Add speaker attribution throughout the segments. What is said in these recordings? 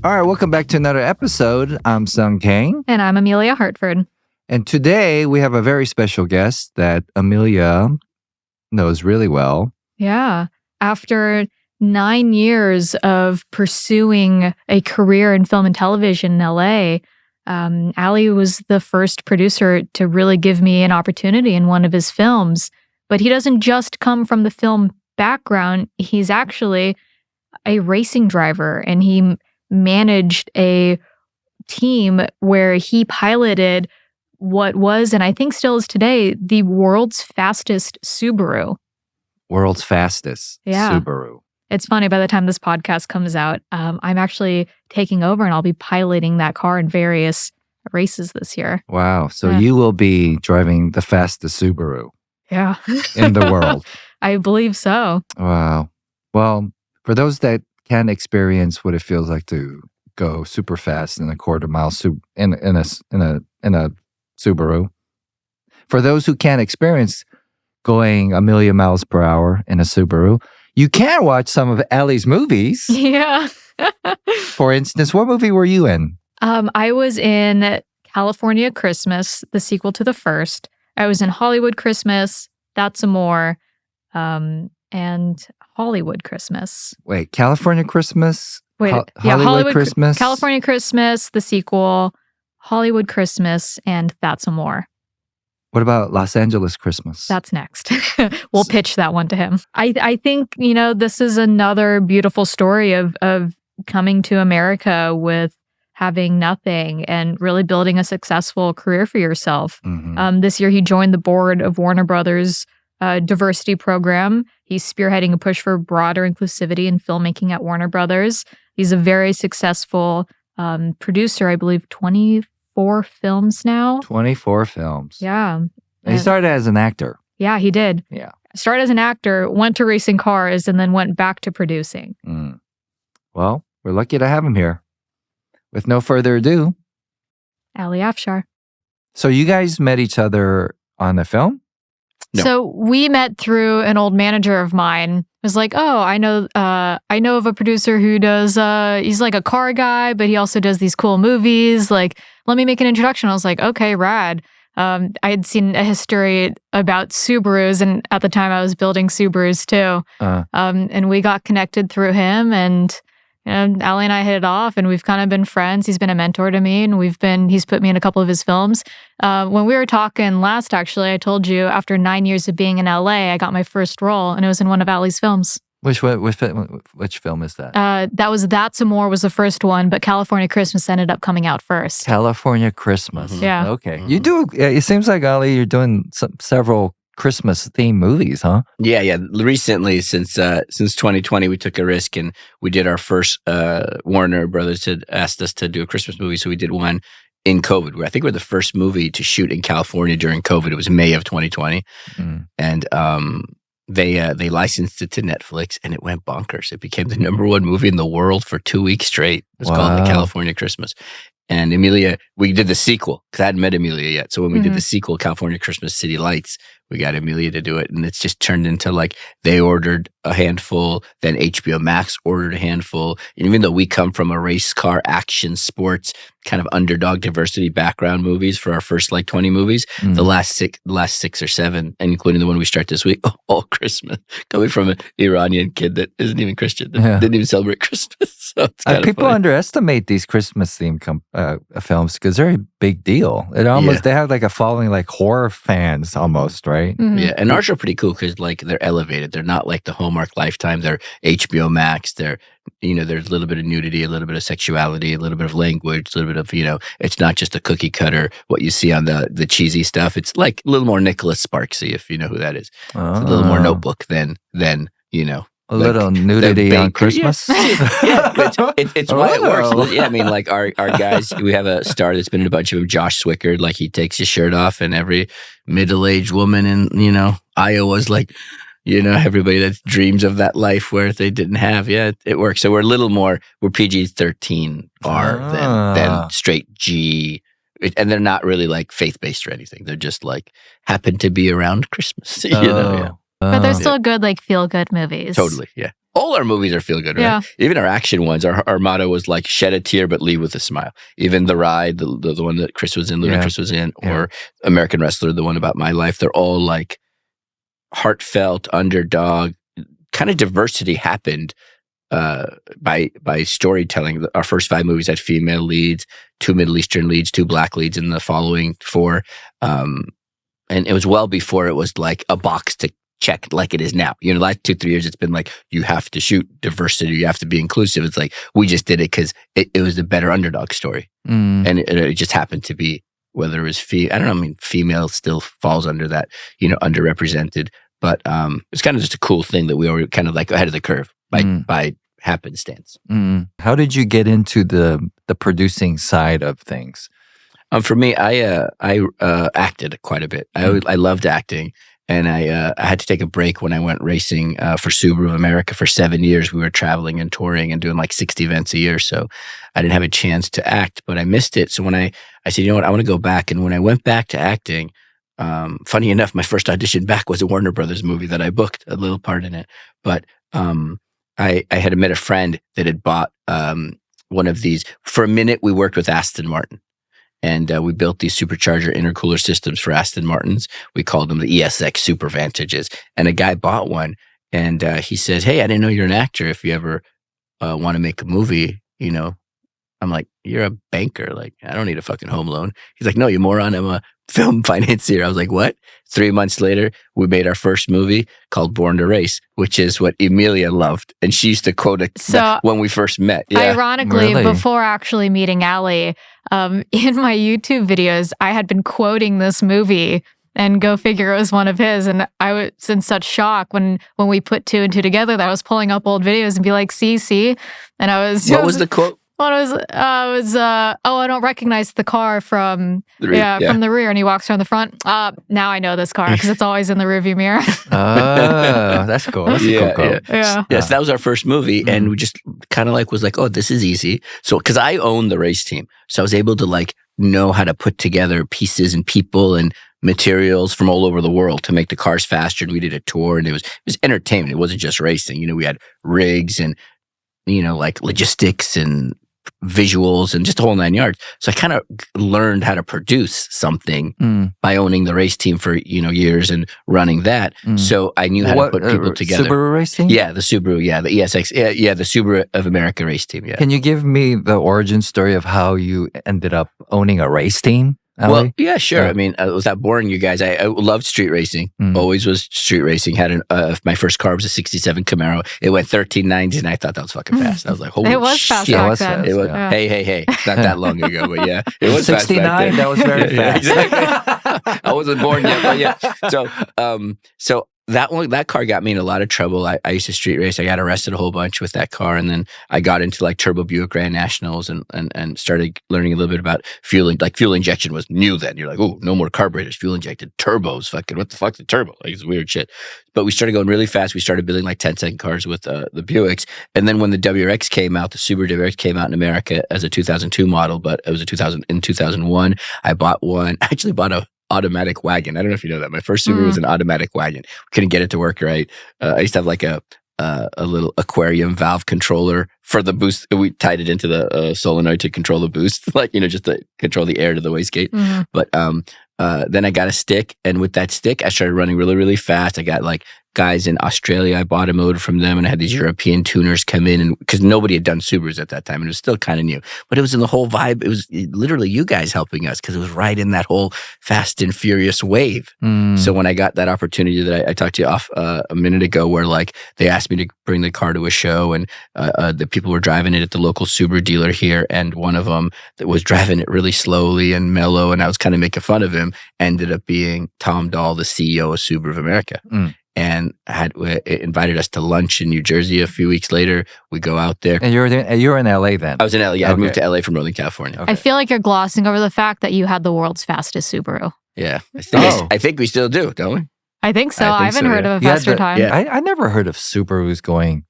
Speaker 1: All right, welcome back to another episode. I'm Sung Kang.
Speaker 2: And I'm Emelia Hartford.
Speaker 1: And today we have a very special guest that Emelia knows really well.
Speaker 2: Yeah. After 9 years of pursuing a career in film and television in LA, Ali was the first producer to really give me an opportunity in one of his films. But he doesn't just come from the film background. He's actually a racing driver, and he managed a team where he piloted what was, and I think still is today, the world's fastest Subaru.
Speaker 1: World's fastest Subaru.
Speaker 2: It's funny, by the time this podcast comes out, I'm actually taking over and I'll be piloting that car in various races this year.
Speaker 1: Wow. So you will be driving the fastest Subaru in the world.
Speaker 2: I believe so.
Speaker 1: Wow. Well, for those that can experience what it feels like to go super fast in a quarter mile in a Subaru. For those who can't experience going a million miles per hour in a Subaru, you can watch some of Ali's movies.
Speaker 2: Yeah.
Speaker 1: For instance, what movie were you in?
Speaker 2: I was in California Christmas, the sequel to the first. I was in Hollywood Christmas, That's More, and Hollywood Christmas.
Speaker 1: Wait, California Christmas?
Speaker 2: Hollywood
Speaker 1: Christmas?
Speaker 2: California Christmas, the sequel, Hollywood Christmas, and That's More.
Speaker 1: What about Los Angeles Christmas?
Speaker 2: That's next. We'll pitch that one to him. I think, this is another beautiful story of coming to America with having nothing and really building a successful career for yourself.
Speaker 1: Mm-hmm.
Speaker 2: This year, he joined the board of Warner Brothers' diversity program. He's spearheading a push for broader inclusivity in filmmaking at Warner Brothers. He's a very successful producer, I believe 24 films now.
Speaker 1: 24 films.
Speaker 2: Yeah.
Speaker 1: And he started as an actor.
Speaker 2: Yeah, he did.
Speaker 1: Yeah.
Speaker 2: Started as an actor, went to racing cars, and then went back to producing.
Speaker 1: Well, we're lucky to have him here. With no further ado,
Speaker 2: Ali Afshar. So
Speaker 1: you guys met each other on a film?
Speaker 2: No. So we met through an old manager of mine. It was like, oh, I know of a producer who does, he's like a car guy, but he also does these cool movies. Like, let me make an introduction. I was like, okay, rad. I had seen a history about Subarus, and at the time I was building Subarus too. And we got connected through him, and Ali and I hit it off, and we've kind of been friends. He's been a mentor to me, and he's put me in a couple of his films. When we were talking last, actually, I told you after 9 years of being in LA, I got my first role, and it was in one of Ali's films.
Speaker 1: Which film is that?
Speaker 2: That was That's More was the first one, but California Christmas ended up coming out first.
Speaker 1: California Christmas.
Speaker 2: Mm-hmm. Yeah.
Speaker 1: Okay. Mm-hmm. You do. It seems like Ali, you're doing several Christmas themed movies, huh?
Speaker 3: Yeah. Recently, since 2020, we took a risk and we did our first. Warner Brothers had asked us to do a Christmas movie, so we did one in COVID. I think we're the first movie to shoot in California during COVID. It was May of 2020, and they licensed it to Netflix, and it went bonkers. It became the #1 movie in the world for 2 weeks straight. It was called The California Christmas. And Emelia, we did the sequel because I hadn't met Emelia yet. So when we did the sequel, California Christmas City Lights, we got Emelia to do it. And it's just turned into like they ordered a handful, then HBO Max ordered a handful. And even though we come from a race car, action, sports, kind of underdog diversity background movies for our first like 20 movies, the last 6 or 7, and including the one we start this week, all Christmas, coming from an Iranian kid that isn't even Christian, that didn't even celebrate Christmas. So it's
Speaker 1: people underestimate these Christmas themed films because they're a big deal. It almost they have like a following, like horror fans almost, right?
Speaker 2: Mm-hmm.
Speaker 3: Yeah, and ours are pretty cool because like they're elevated. They're not like the Hallmark Lifetime. They're HBO Max. They're there's a little bit of nudity, a little bit of sexuality, a little bit of language, a little bit of it's not just a cookie cutter what you see on the cheesy stuff. It's like a little more Nicholas Sparksy, if you know who that is. It's a little more Notebook than
Speaker 1: a little nudity on Christmas.
Speaker 3: It's why it works. Yeah, I mean, like our guys, we have a star that's been in a bunch of them, Josh Swickard. Like he takes his shirt off, and every middle-aged woman in Iowa's like, everybody that dreams of that life where they didn't have. Yeah, it works. So we're a little more. We're PG-13 than straight G. And they're not really like faith-based or anything. They're just like happen to be around Christmas. Yeah.
Speaker 2: But they're still good, like feel-good movies.
Speaker 3: Totally, yeah. all our movies are feel good, right?
Speaker 2: Yeah.
Speaker 3: Even our action ones, our motto was like shed a tear but leave with a smile. Even The Ride, the one that Chris was in, Ludacris was in, or American Wrestler, the one about my life, they're all like heartfelt, underdog, kind of diversity happened by storytelling. Our first 5 movies had female leads, 2 Middle Eastern leads, 2 black leads in the following 4. And it was well before it was like a box to check like it is now. You know, the last 2-3 years, it's been like, you have to shoot diversity, you have to be inclusive. It's like, we just did it because it was a better underdog story. And it just happened to be, whether it was female still falls under that, underrepresented. But it's kind of just a cool thing that we were kind of like ahead of the curve by happenstance.
Speaker 1: How did you get into the producing side of things?
Speaker 3: For me, I acted quite a bit. I loved acting, and I had to take a break when I went racing for Subaru of America for 7 years. We were traveling and touring and doing like 60 events a year, so I didn't have a chance to act, but I missed it. So when I said, you know what, I want to go back. And when I went back to acting, funny enough, my first audition back was a Warner Brothers movie that I booked a little part in it. But I had met a friend that had bought one of these. For a minute, we worked with Aston Martin. And we built these supercharger intercooler systems for Aston Martins. We called them the ESX Super Vantages. And a guy bought one, and he said, "Hey, I didn't know you're an actor. If you ever want to make a movie, I'm like, "You're a banker. Like, I don't need a fucking home loan." He's like, "No, you moron. I'm a film financier." I was like, "What?" 3 months later, we made our first movie called Born to Race, which is what Emelia loved. And she used to quote it when we first met. Yeah.
Speaker 2: Ironically, before actually meeting Allie, in my YouTube videos, I had been quoting this movie, and go figure, it was one of his. And I was in such shock when we put 2 and 2 together that I was pulling up old videos and be like, see? And I was...
Speaker 3: What was the quote?
Speaker 2: I don't recognize the car from the rear. From the rear, and he walks around the front. Now I know this car because it's always in the rearview mirror.
Speaker 1: Oh, that's cool. That's a cool quote.
Speaker 2: Yeah.
Speaker 3: Yes, that was our first movie, and we just kind of was like, oh, this is easy. So, because I owned the race team, so I was able to know how to put together pieces and people and materials from all over the world to make the cars faster. And we did a tour, and it was entertainment. It wasn't just racing. We had rigs and logistics and visuals and just the whole 9 yards. So I kind of learned how to produce something by owning the race team for years and running that. So I knew how to put people together.
Speaker 1: Subaru race team?
Speaker 3: Yeah, the Subaru. Yeah, the ESX. Yeah, the Subaru of America race team. Yeah.
Speaker 1: Can you give me the origin story of how you ended up owning a race team? Allie?
Speaker 3: Well, yeah, sure. I mean, was that boring, you guys? I loved street racing. Always was street racing. Had my first car was a '67 Camaro. It went 1390s, and I thought that was fucking fast. I was like, holy shit.
Speaker 2: It was fast back then.
Speaker 3: It was, hey. Not that long ago, but yeah. It was
Speaker 1: 69,
Speaker 3: fast back then.
Speaker 1: that was very fast.
Speaker 3: Exactly. I wasn't born yet, but yeah. So that car got me in a lot of trouble. I used to street race. I got arrested a whole bunch with that car, and then I got into Turbo Buick Grand Nationals and started learning a little bit about fueling. Fuel injection was new then. You're like, oh, no more carburetors, fuel injected turbos. Fucking what the fuck's a turbo? It's weird shit. But we started going really fast. We started building 10-second cars with the Buicks, and then when the WRX came out, the Subaru WRX came out in America as a 2002 model, but it was in 2001. I bought one. I actually bought a automatic wagon. I don't know if you know that. My first Subaru was an automatic wagon. Couldn't get it to work right. I used to have a little aquarium valve controller for the boost. We tied it into the solenoid to control the boost, just to control the air to the wastegate. But then I got a stick, and with that stick, I started running really, really fast. I got guys in Australia. I bought a motor from them, and I had these European tuners come in, and because nobody had done Subarus at that time, and it was still kind of new, but it was in the whole vibe. It was literally you guys helping us because it was right in that whole Fast and Furious wave. So when I got that opportunity that I talked to you off a minute ago, where they asked me to bring the car to a show, and the people were driving it at the local Subaru dealer here, and one of them that was driving it really slowly and mellow, and I was kind of making fun of him, ended up being Tom Dahl, the CEO of Subaru of America. And had invited us to lunch in New Jersey a few weeks later. We go out there.
Speaker 1: And you're in LA then?
Speaker 3: I was in LA. Yeah, I moved to LA from Northern California.
Speaker 2: Okay. I feel like you're glossing over the fact that you had the world's fastest Subaru.
Speaker 3: Yeah. I think we still do, don't we?
Speaker 2: I think so. I haven't heard of a faster time.
Speaker 1: Yeah. I never heard of Subarus going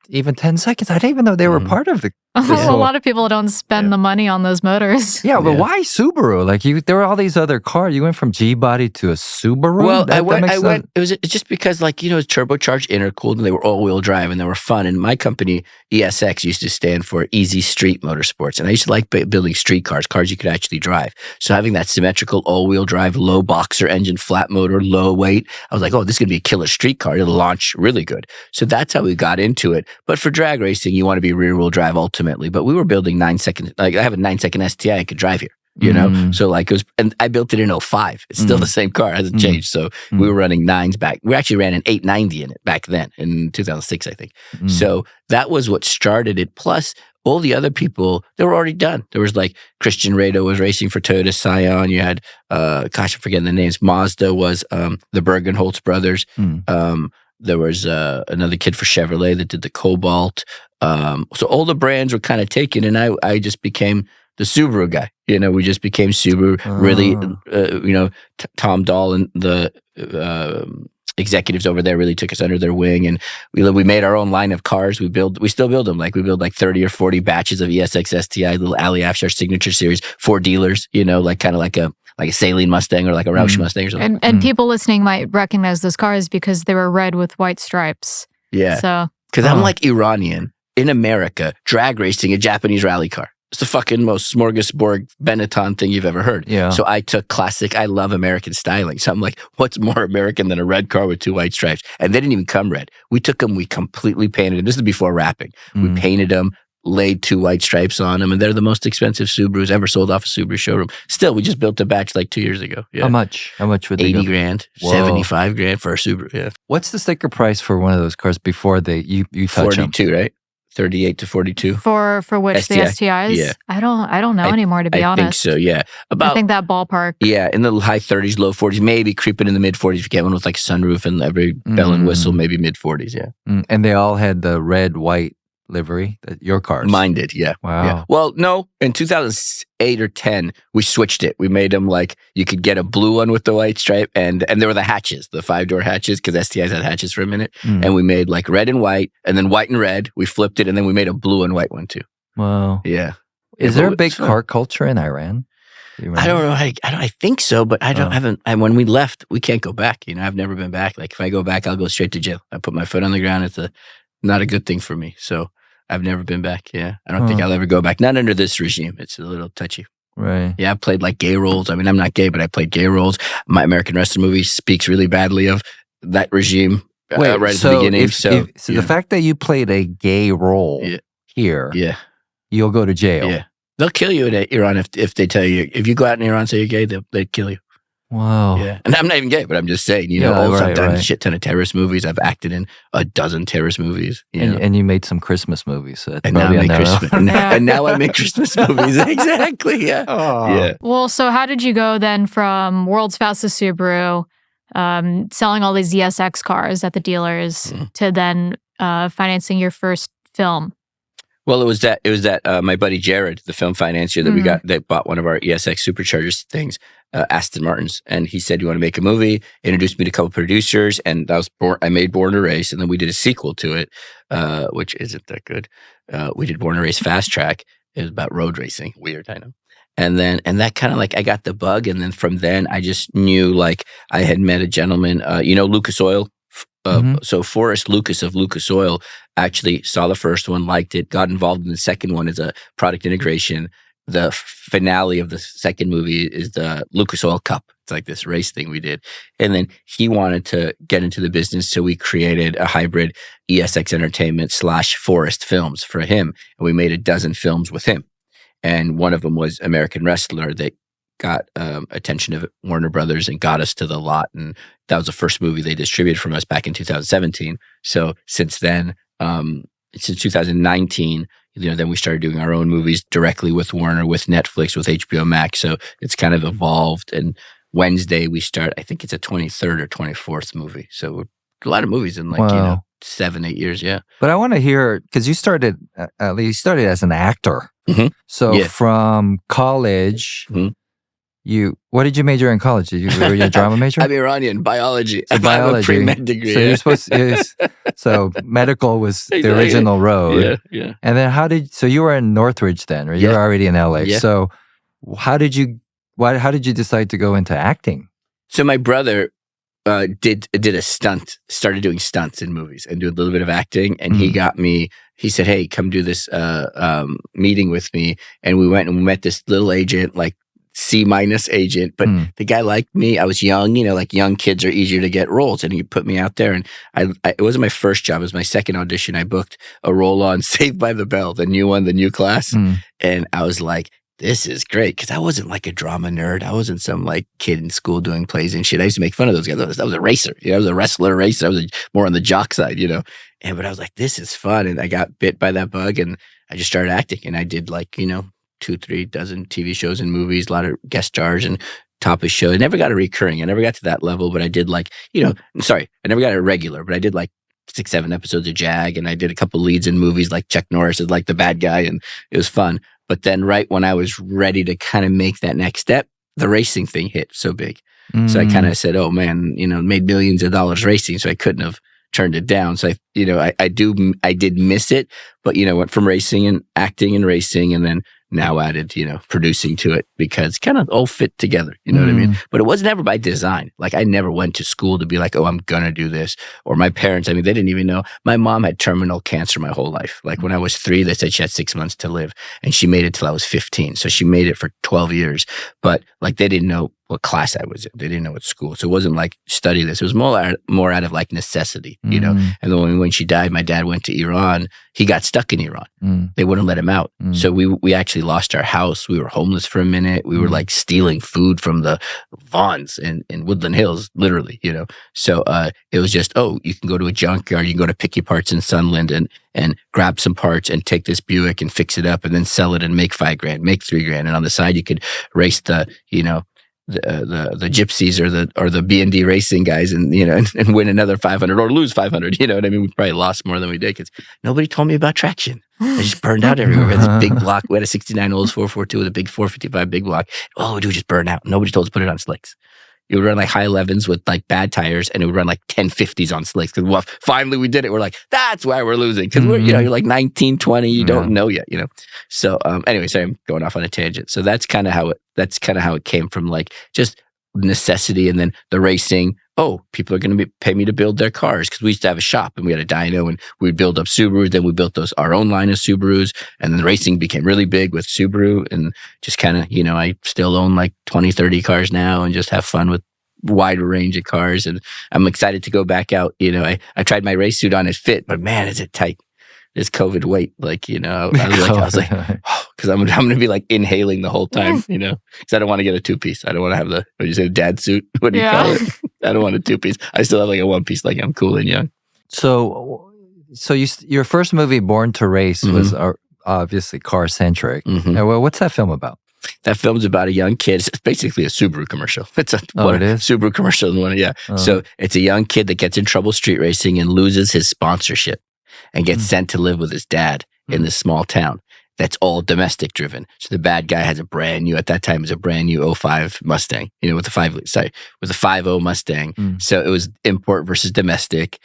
Speaker 1: even 10 seconds. I didn't even know they were part of the
Speaker 2: A
Speaker 1: whole-
Speaker 2: lot of people don't spend the money on those motors.
Speaker 1: Yeah, but
Speaker 3: Yeah.
Speaker 1: why Subaru? Like there were all these other cars. You went from G-body to a Subaru?
Speaker 3: Well,
Speaker 1: That makes sense.
Speaker 3: it's just because it's turbocharged intercooled and they were all-wheel drive and they were fun. And my company, ESX, used to stand for Easy Street Motorsports. And I used to like building street cars you could actually drive. So having that symmetrical all-wheel drive, low boxer engine, flat motor, low weight, I was like, oh, this is going to be a killer street car. It'll launch really good. So that's how we got into it. But for drag racing, you want to be rear-wheel drive ultimately. But we were building 9-second, I have a 9-second STI I could drive here. So it was, and I built it in 05. It's still the same car, it hasn't changed. So we were running 9s back. We actually ran an 890 in it back then in 2006, I think. So that was what started it. Plus, all the other people, they were already done. There was Christian Rado was racing for Toyota Scion. You had, I'm forgetting the names. Mazda was the Bergenholtz brothers. There was another kid for Chevrolet that did the Cobalt. So all the brands were kind of taken, and I just became the Subaru guy. We just became Subaru. Really, Tom Dahl and the executives over there really took us under their wing, and we made our own line of cars. We still build them. We build 30 or 40 batches of ESX STI, little Ali Afshar signature series for dealers. Kind of like a Saline Mustang or like a Roush Mustang or something.
Speaker 2: And people listening might recognize those cars because they were red with white stripes.
Speaker 3: Yeah.
Speaker 2: So
Speaker 3: because I'm Iranian in America drag racing a Japanese rally car. It's the fucking most smorgasbord Benetton thing you've ever heard.
Speaker 1: Yeah.
Speaker 3: So I took classic. I love American styling. So I'm like, what's more American than a red car with 2 white stripes? And they didn't even come red. We took them. We completely painted them. This is before wrapping. We painted them, laid 2 white stripes on them, and they're the most expensive Subarus ever sold off a Subaru showroom. Still, we just built a batch 2 years ago. Yeah.
Speaker 1: How much? How much would they
Speaker 3: 80
Speaker 1: go?
Speaker 3: grand,
Speaker 1: Whoa.
Speaker 3: 75 grand for a Subaru. Yeah.
Speaker 1: What's the sticker price for one of those cars before you touch them?
Speaker 3: 42, right? 38 to 42.
Speaker 2: for which the
Speaker 3: STI?
Speaker 2: STIs?
Speaker 3: Yeah.
Speaker 2: I don't know anymore, to be
Speaker 3: I
Speaker 2: honest.
Speaker 3: think so, yeah.
Speaker 2: I think that ballpark.
Speaker 3: Yeah, in the high 30s, low 40s, maybe creeping in the mid 40s if you get one with a sunroof and every bell and whistle, maybe mid 40s, yeah.
Speaker 1: And they all had the red, white livery, your cars.
Speaker 3: Mine did, yeah.
Speaker 1: Wow.
Speaker 3: Yeah. Well, no, in 2008 or 10, we switched it. We made them you could get a blue one with the white stripe, and there were the hatches, the 5-door hatches, because STIs had hatches for a minute. And we made red and white, and then white and red. We flipped it, and then we made a blue and white one too.
Speaker 1: Wow.
Speaker 3: Yeah.
Speaker 1: Is there a big car culture in Iran? Do you
Speaker 3: I don't
Speaker 1: remember?
Speaker 3: know. I think so, but I haven't. And when we left, we can't go back. I've never been back. If I go back, I'll go straight to jail. I put my foot on the ground. It's not a good thing for me. So I've never been back. Yeah. I don't think I'll ever go back. Not under this regime. It's a little touchy.
Speaker 1: Right.
Speaker 3: Yeah. I've played gay roles. I mean, I'm not gay, but I played gay roles. My American Wrestler movie speaks really badly of that regime right at the beginning. So
Speaker 1: the fact that you played a gay role here, you'll go to jail.
Speaker 3: Yeah. They'll kill you in Iran if they tell you. If you go out in Iran and say you're gay, they'll kill you.
Speaker 1: Wow.
Speaker 3: Yeah. And I'm not even gay, but I'm just saying, I've done a shit ton of terrorist movies. I've acted in a dozen terrorist movies.
Speaker 1: And you made some Christmas movies. So
Speaker 3: and now I make Christmas movies. Exactly. Yeah.
Speaker 1: Oh.
Speaker 3: Yeah.
Speaker 2: Well, so how did you go then from World's Fastest Subaru, selling all these ESX cars at the dealers, to then financing your first film?
Speaker 3: Well, it was that my buddy Jared, the film financier that bought one of our ESX Superchargers things, Aston Martins, and he said, "You want to make a movie?" Introduced me to a couple producers, and I made Born to Race, and then we did a sequel to it, which isn't that good. We did Born to Race Fast Track. It was about road racing. Weird, I know. And that kind of I got the bug, and then from then I just knew I had met a gentleman, Lucas Oil. So Forrest Lucas of Lucas Oil actually saw the first one, liked it, got involved in the second one as a product integration. The finale of the second movie is the Lucas Oil Cup. It's this race thing we did. And then he wanted to get into the business, so we created a hybrid ESX Entertainment / Forrest Films for him. And we made a dozen films with him. And one of them was American Wrestler that got attention of Warner Brothers and got us to the lot. And that was the first movie they distributed from us back in 2017. So since then, since 2019, then we started doing our own movies directly with Warner, with Netflix, with HBO Max. So it's kind of evolved. And Wednesday we start, I think it's a 23rd or 24th movie. So a lot of movies in 7-8 years. Yeah.
Speaker 1: But I want to hear, because you started as an actor.
Speaker 3: Mm-hmm.
Speaker 1: So from college, what did you major in college? Were you a drama major?
Speaker 3: I'm Iranian, biology.
Speaker 1: So
Speaker 3: I have a pre-med degree.
Speaker 1: So you're supposed so medical was the original road.
Speaker 3: Yeah.
Speaker 1: And then so you were in Northridge then, or you were already in LA.
Speaker 3: Yeah.
Speaker 1: So how did you decide to go into acting?
Speaker 3: So my brother did a stunt, started doing stunts in movies and do a little bit of acting. And he said, hey, come do this meeting with me. And we went and we met this little agent, like C- agent, but the guy liked me. I was young, like young kids are easier to get roles, and he put me out there. And it wasn't my first job; it was my second audition. I booked a role on Saved by the Bell, the new one, the new class, and I was like, "This is great," because I wasn't like a drama nerd. I wasn't some like kid in school doing plays and shit. I used to make fun of those guys. I was a racer. I was a wrestler racer. I was more on the jock side, but I was like, "This is fun," and I got bit by that bug, and I just started acting, and I did 2-3 dozen TV shows and movies, a lot of guest stars and topless shows. I never got a recurring. I never got to that level, but I did I never got a regular, but I did 6-7 episodes of JAG, and I did a couple leads in movies like Chuck Norris is like the bad guy, and it was fun. But then right when I was ready to kind of make that next step, the racing thing hit so big. So I kind of said, oh man, made millions of dollars racing, so I couldn't have turned it down. So I did miss it, but went from racing and acting and racing, and then now added, producing to it, because kind of all fit together, you know what I mean? But it was never by design. I never went to school to be like, oh, I'm going to do this. Or my parents, they didn't even know. My mom had terminal cancer my whole life. When I was 3, they said she had 6 months to live, and she made it till I was 15. So she made it for 12 years. But they didn't know what class I was in. They didn't know what school. So it wasn't study this. It was more out of necessity, And then when she died, my dad went to Iran. He got stuck in Iran. They wouldn't let him out. So we actually lost our house. We were homeless for a minute. We were stealing food from the Vons in Woodland Hills, literally, So it was just, oh, you can go to a junkyard, you can go to Picky Parts in Sunland and grab some parts and take this Buick and fix it up and then sell it and make $5,000, make $3,000. And on the side, you could race the gypsies or the B&D racing guys and win another 500 or lose 500, you know what I mean? We probably lost more than we did because nobody told me about traction. I just burned out everywhere. We had this big block. We had a 69 Olds 442 with a big 455 big block. All we do was just burn out. Nobody told us to put it on slicks. It would run high 11s with bad tires, and it would run 1050s on slicks. Because finally we did it. We're like, that's why we're losing. Because we're you're 19, 20, you don't know yet, So anyway, sorry, I'm going off on a tangent. So that's kind of how it came from just necessity, and then the racing. Oh, people are going to pay me to build their cars, because we used to have a shop and we had a dyno and we'd build up Subarus. Then we built our own line of Subarus, and then the racing became really big with Subaru, and just kind of, I still own 20, 30 cars now and just have fun with wider range of cars. And I'm excited to go back out. I tried my race suit on, it fit, but man, is it tight. This COVID weight, I was like, because I'm going to be inhaling the whole time, because I don't want to get a 2-piece. I don't want to have what do you say, dad suit? What do you call it? I don't want a 2-piece. I still have a 1-piece, I'm cool and young.
Speaker 1: So your first movie, Born to Race, was obviously car-centric. Well, what's that film about?
Speaker 3: That film's about a young kid. It's basically a Subaru commercial. It is? Subaru commercial. So it's a young kid that gets in trouble street racing and loses his sponsorship and gets sent to live with his dad in this small town that's all domestic driven. So the bad guy has a brand new 05 Mustang, with a 5.0 Mustang. So it was import versus domestic,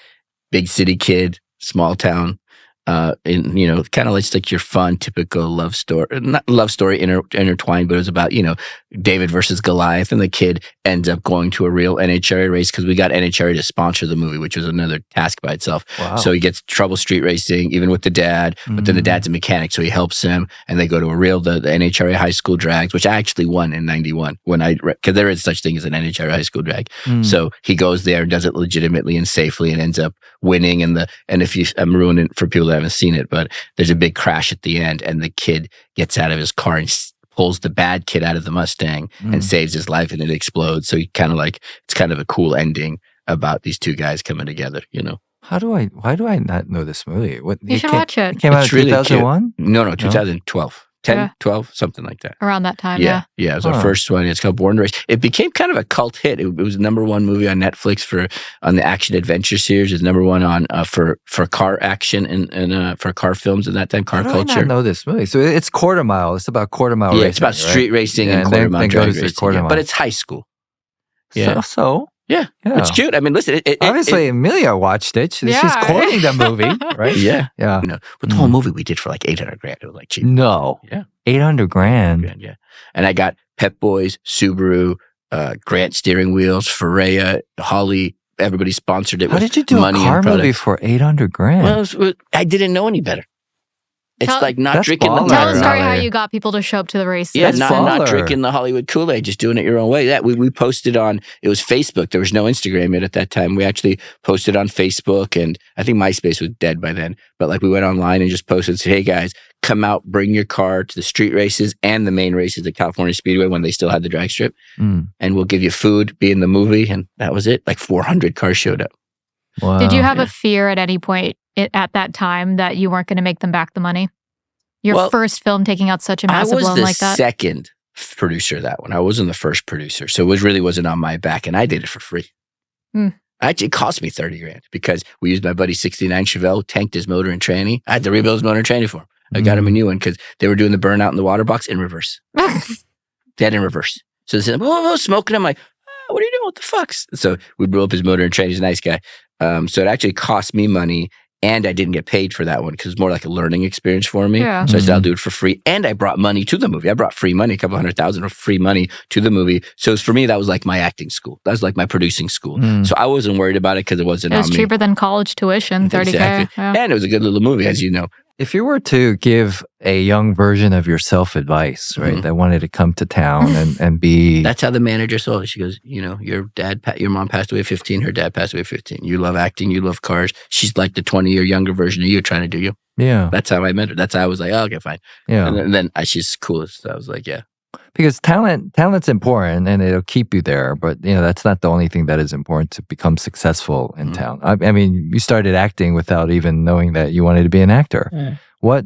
Speaker 3: big city kid, small town. Kind of your fun, typical love story, not love story intertwined, but it was about, David versus Goliath, and the kid ends up going to a real NHRA race because we got NHRA to sponsor the movie, which was another task by itself. Wow. So he gets trouble street racing, even with the dad, but then the dad's a mechanic, so he helps him, and they go to the NHRA high school drags, which I actually won in 91 because there is such thing as an NHRA high school drag. So he goes there and does it legitimately and safely and ends up winning. And I'm ruining it for people that haven't seen it, but there's a big crash at the end, and the kid gets out of his car and pulls the bad kid out of the Mustang and saves his life, and it explodes. So it's kind of a cool ending about these two guys coming together,
Speaker 1: Why do I not know this movie?
Speaker 2: You should watch it.
Speaker 1: It came out in 2001?
Speaker 3: No, 2012. 10, 12, something like that.
Speaker 2: Around that time, yeah.
Speaker 3: Yeah, it was our first one. It's called Born to Race. It became kind of a cult hit. It was number one movie on Netflix on the action adventure series. It's number one on for car action and for car films at that time, car culture.
Speaker 1: I not know this movie. So it's quarter mile. It's about quarter mile racing.
Speaker 3: Yeah, it's about street racing and quarter mile drag racing. But it's high school. Yeah. Yeah, it's cute. I mean, listen.
Speaker 1: Obviously, Emelia watched it. She's quoting the movie, right?
Speaker 3: Yeah. But the whole movie we did for like $800,000. It was like cheap.
Speaker 1: No.
Speaker 3: Yeah.
Speaker 1: $800,000.
Speaker 3: Yeah. And I got Pep Boys, Subaru, Grant steering wheels, Ferreira, Holly. Everybody sponsored it.
Speaker 1: How did you do a car movie for $800,000?
Speaker 3: Well, I didn't know any better. It's like not drinking the
Speaker 2: Tell the story how you got people to show up to the race.
Speaker 3: Yeah, not drinking the Hollywood Kool-Aid, just doing it your own way. That we posted on, it was Facebook. There was no Instagram yet at that time. We actually posted on Facebook, and I think MySpace was dead by then. But like we went online and just posted and said, hey guys, come out, bring your car to the street races and the main races at California Speedway when they still had the drag strip. And we'll give you food, be in the movie. And that was it. Like 400 cars showed up.
Speaker 1: Wow.
Speaker 2: Did you have a fear at any point at that time that you weren't going to make them back the money? Your first film taking out such a massive loan like that?
Speaker 3: I was the second producer of that one. I wasn't the first producer. So it really wasn't on my back. And I did it for free. Actually, it cost me $30,000 because we used my buddy's 69 Chevelle, tanked his motor and tranny. I had to rebuild his motor and tranny for him. I got him a new one because they were doing the burnout in the water box in reverse. Dead in reverse. So they said, smoking. I'm like, what are you doing? What the fucks? So we blew up his motor and tranny. He's a nice guy. So it actually cost me money. And I didn't get paid for that one because it's more like a learning experience for me.
Speaker 2: Yeah.
Speaker 3: So I said, I'll do it for free. And I brought money to the movie. I brought free money, a couple $100,000 of free money to the movie. So for me, that was like my acting school. That was like my producing school. So I wasn't worried about it because it wasn't on me.
Speaker 2: It was cheaper than college tuition, $30,000.
Speaker 3: Exactly.
Speaker 2: Yeah.
Speaker 3: And it was a good little movie, as you know.
Speaker 1: If you were to give a young version of yourself advice, right, that wanted to come to town and be...
Speaker 3: That's how the manager saw it. She goes, your mom passed away at 15, her dad passed away at 15. You love acting, you love cars. She's like the 20-year younger version of you trying to do you.
Speaker 1: Yeah.
Speaker 3: That's how I met her. That's how I was like, oh, okay, fine.
Speaker 1: Yeah.
Speaker 3: And then she's cool. So I was like, yeah.
Speaker 1: Because talent's important and it'll keep you there, but that's not the only thing that is important to become successful in town. I mean, you started acting without even knowing that you wanted to be an actor. What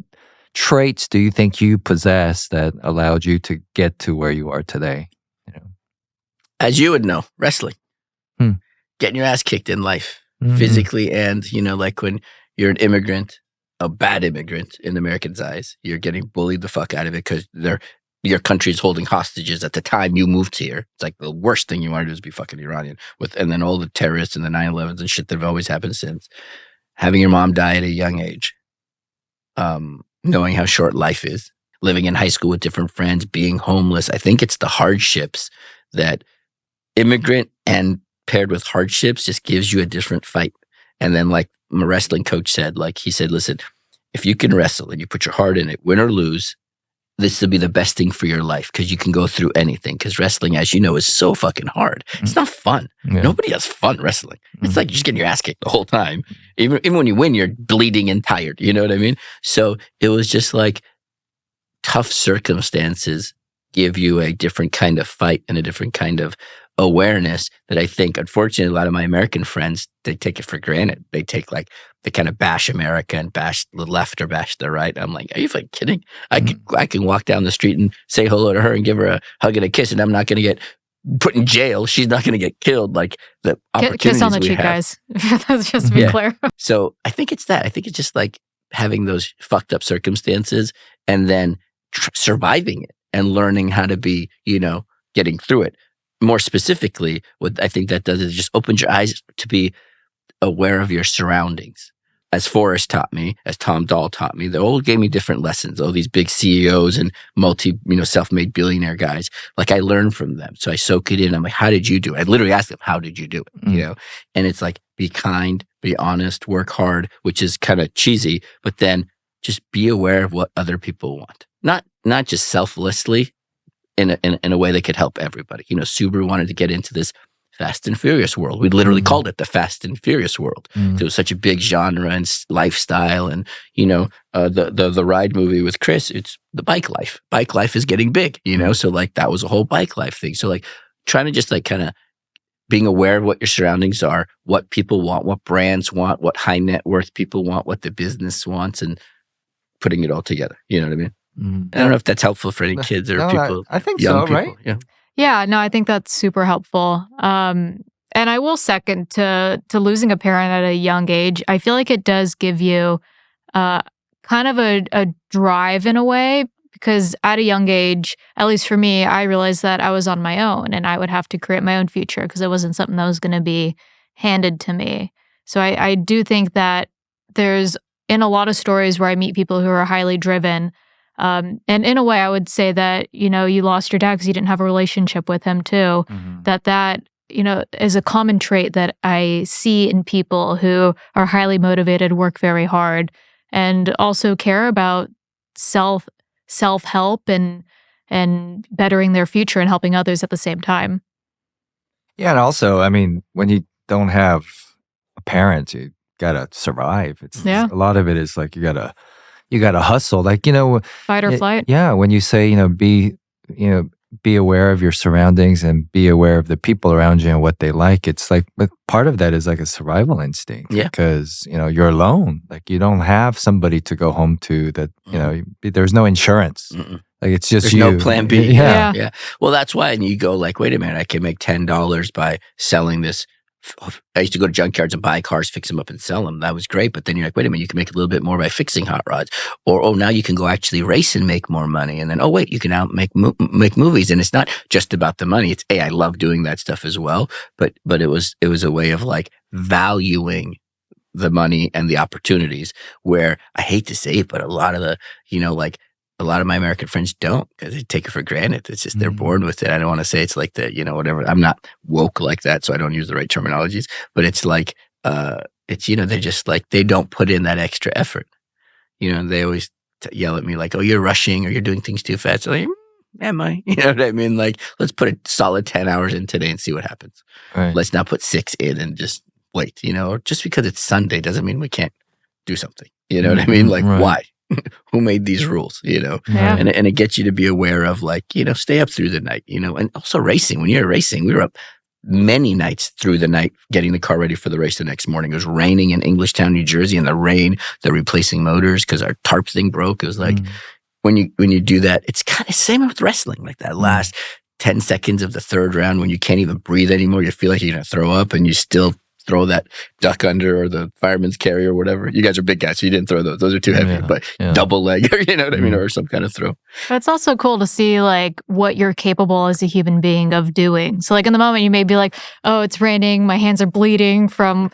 Speaker 1: traits do you think you possess that allowed you to get to where you are today?
Speaker 3: As you would know, wrestling, getting your ass kicked in life, physically, and like when you're an immigrant, a bad immigrant in Americans' eyes, you're getting bullied the fuck out of it because your country is holding hostages at the time you moved here. It's like the worst thing you want to do is be fucking Iranian and then all the terrorists and the 9/11s and shit that have always happened since. Having your mom die at a young age, knowing how short life is, living in high school with different friends, being homeless. I think it's the hardships that immigrant and paired with hardships just gives you a different fight. And then like my wrestling coach said, he said, listen, if you can wrestle and you put your heart in it, win or lose, this will be the best thing for your life because you can go through anything. Because wrestling, as you know, is so fucking hard. It's not fun. Yeah. Nobody has fun wrestling. It's like you're just getting your ass kicked the whole time. Even when you win, you're bleeding and tired. You know what I mean? So it was just like tough circumstances give you a different kind of fight and a different kind of awareness that I think, unfortunately, a lot of my American friends, they take it for granted. They take they kind of bash America and bash the left or bash the right. I'm like, are you fucking kidding? I can walk down the street and say hello to her and give her a hug and a kiss, and I'm not going to get put in jail. She's not going to get killed. Like the opportunities
Speaker 2: kiss on the cheek,
Speaker 3: have.
Speaker 2: guys. That's just to be clear.
Speaker 3: So I think it's that. I think it's just like having those fucked up circumstances and then surviving it and learning how to be, getting through it. More specifically, what I think that does is just opens your eyes to be aware of your surroundings. As Forrest taught me, as Tom Dahl taught me, they all gave me different lessons. All these big CEOs and self-made billionaire guys. Like I learned from them. So I soak it in. I'm like, how did you do it? I literally asked them, how did you do it? And it's like, be kind, be honest, work hard, which is kind of cheesy, but then just be aware of what other people want. Not just selflessly, in a way that could help everybody. Subaru wanted to get into this Fast and Furious world. We literally called it the Fast and Furious world. It was such a big genre and lifestyle. And, the ride movie with Chris, it's the bike life. Bike life is getting big, So that was a whole bike life thing. So trying to just kind of being aware of what your surroundings are, what people want, what brands want, what high net worth people want, what the business wants, and putting it all together. You know what I mean? I don't know if that's helpful for any kids or people.
Speaker 1: I think
Speaker 3: young
Speaker 1: so,
Speaker 3: people.
Speaker 1: right?
Speaker 3: Yeah.
Speaker 2: Yeah, no, I think that's super helpful. And I will second to losing a parent at a young age. I feel like it does give you kind of a drive in a way, because at a young age, at least for me, I realized that I was on my own and I would have to create my own future because it wasn't something that was going to be handed to me. So I do think that there's, in a lot of stories where I meet people who are highly driven, and in a way, I would say that, you lost your dad because you didn't have a relationship with him too. That is a common trait that I see in people who are highly motivated, work very hard, and also care about self-help and bettering their future and helping others at the same time.
Speaker 1: Yeah, and also, I mean, when you don't have a parent, you gotta survive.
Speaker 2: Yeah.
Speaker 1: A lot of it is like you gotta hustle. Like,
Speaker 2: Fight or flight.
Speaker 1: Yeah, when you say, be aware of your surroundings and be aware of the people around you and what they like. It's like, but part of that is like a survival instinct.
Speaker 3: Yeah.
Speaker 1: Because, you're alone. Like, you don't have somebody to go home to that, there's no insurance. Like, it's just
Speaker 3: There's
Speaker 1: you.
Speaker 3: no plan B.
Speaker 2: Yeah.
Speaker 3: Well, that's why, and you go like, wait a minute, I can make $10 by selling this. I used to go to junkyards and buy cars, fix them up and sell them. That was great. But then you're like, wait a minute, you can make a little bit more by fixing hot rods. Or, now you can go actually race and make more money. And then, wait, you can now make movies. And it's not just about the money. It's, I love doing that stuff as well. But it was a way of like valuing the money and the opportunities, where I hate to say it, but a lot of the, a lot of my American friends don't, because they take it for granted. It's just they're born with it. I don't want to say it's like the, whatever. I'm not woke like that, so I don't use the right terminologies. But it's like, it's, they're just like, they don't put in that extra effort. And they always yell at me like, oh, you're rushing or you're doing things too fast. So like, am I? You know what I mean? Like, let's put a solid 10 hours in today and see what happens.
Speaker 1: Right.
Speaker 3: Let's not put 6 in and just wait, or just because it's Sunday doesn't mean we can't do something. You know what I mean? Like, why? Who made these rules,
Speaker 2: Yeah.
Speaker 3: And it gets you to be aware of like, stay up through the night, and also racing. When you're racing, we were up many nights through the night getting the car ready for the race the next morning. It was raining in Englishtown, New Jersey, and the rain, they're replacing motors because our tarp thing broke. It was like, when you do that, it's kind of same with wrestling, like that last 10 seconds of the third round when you can't even breathe anymore. You feel like you're going to throw up and you still throw that duck under or the fireman's carry or whatever. You guys are big guys, so you didn't throw those. Those are too heavy, but double leg, or you know what I mean, or some kind of throw.
Speaker 2: But it's also cool to see like what you're capable as a human being of doing. So like in the moment you may be like, oh, it's raining, my hands are bleeding from,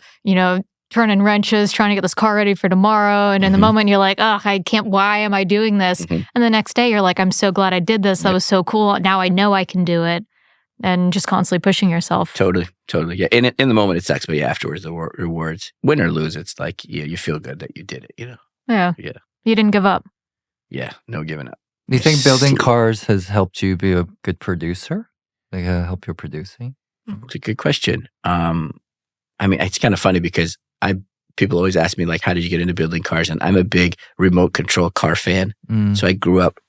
Speaker 2: turning wrenches, trying to get this car ready for tomorrow. And in the moment you're like, oh, I can't, why am I doing this? And the next day you're like, I'm so glad I did this. That was so cool. Now I know I can do it. And just constantly pushing yourself.
Speaker 3: Totally. Yeah. In the moment, it sucks, but afterwards, the rewards, win or lose, it's like, you feel good that you did it,
Speaker 2: Yeah.
Speaker 3: Yeah.
Speaker 2: You didn't give up.
Speaker 3: Yeah. No giving up.
Speaker 1: Do you think building cars has helped you be a good producer? Like, help your producing?
Speaker 3: It's a good question. I mean, it's kind of funny because people always ask me, like, how did you get into building cars? And I'm a big remote control car fan. So I grew up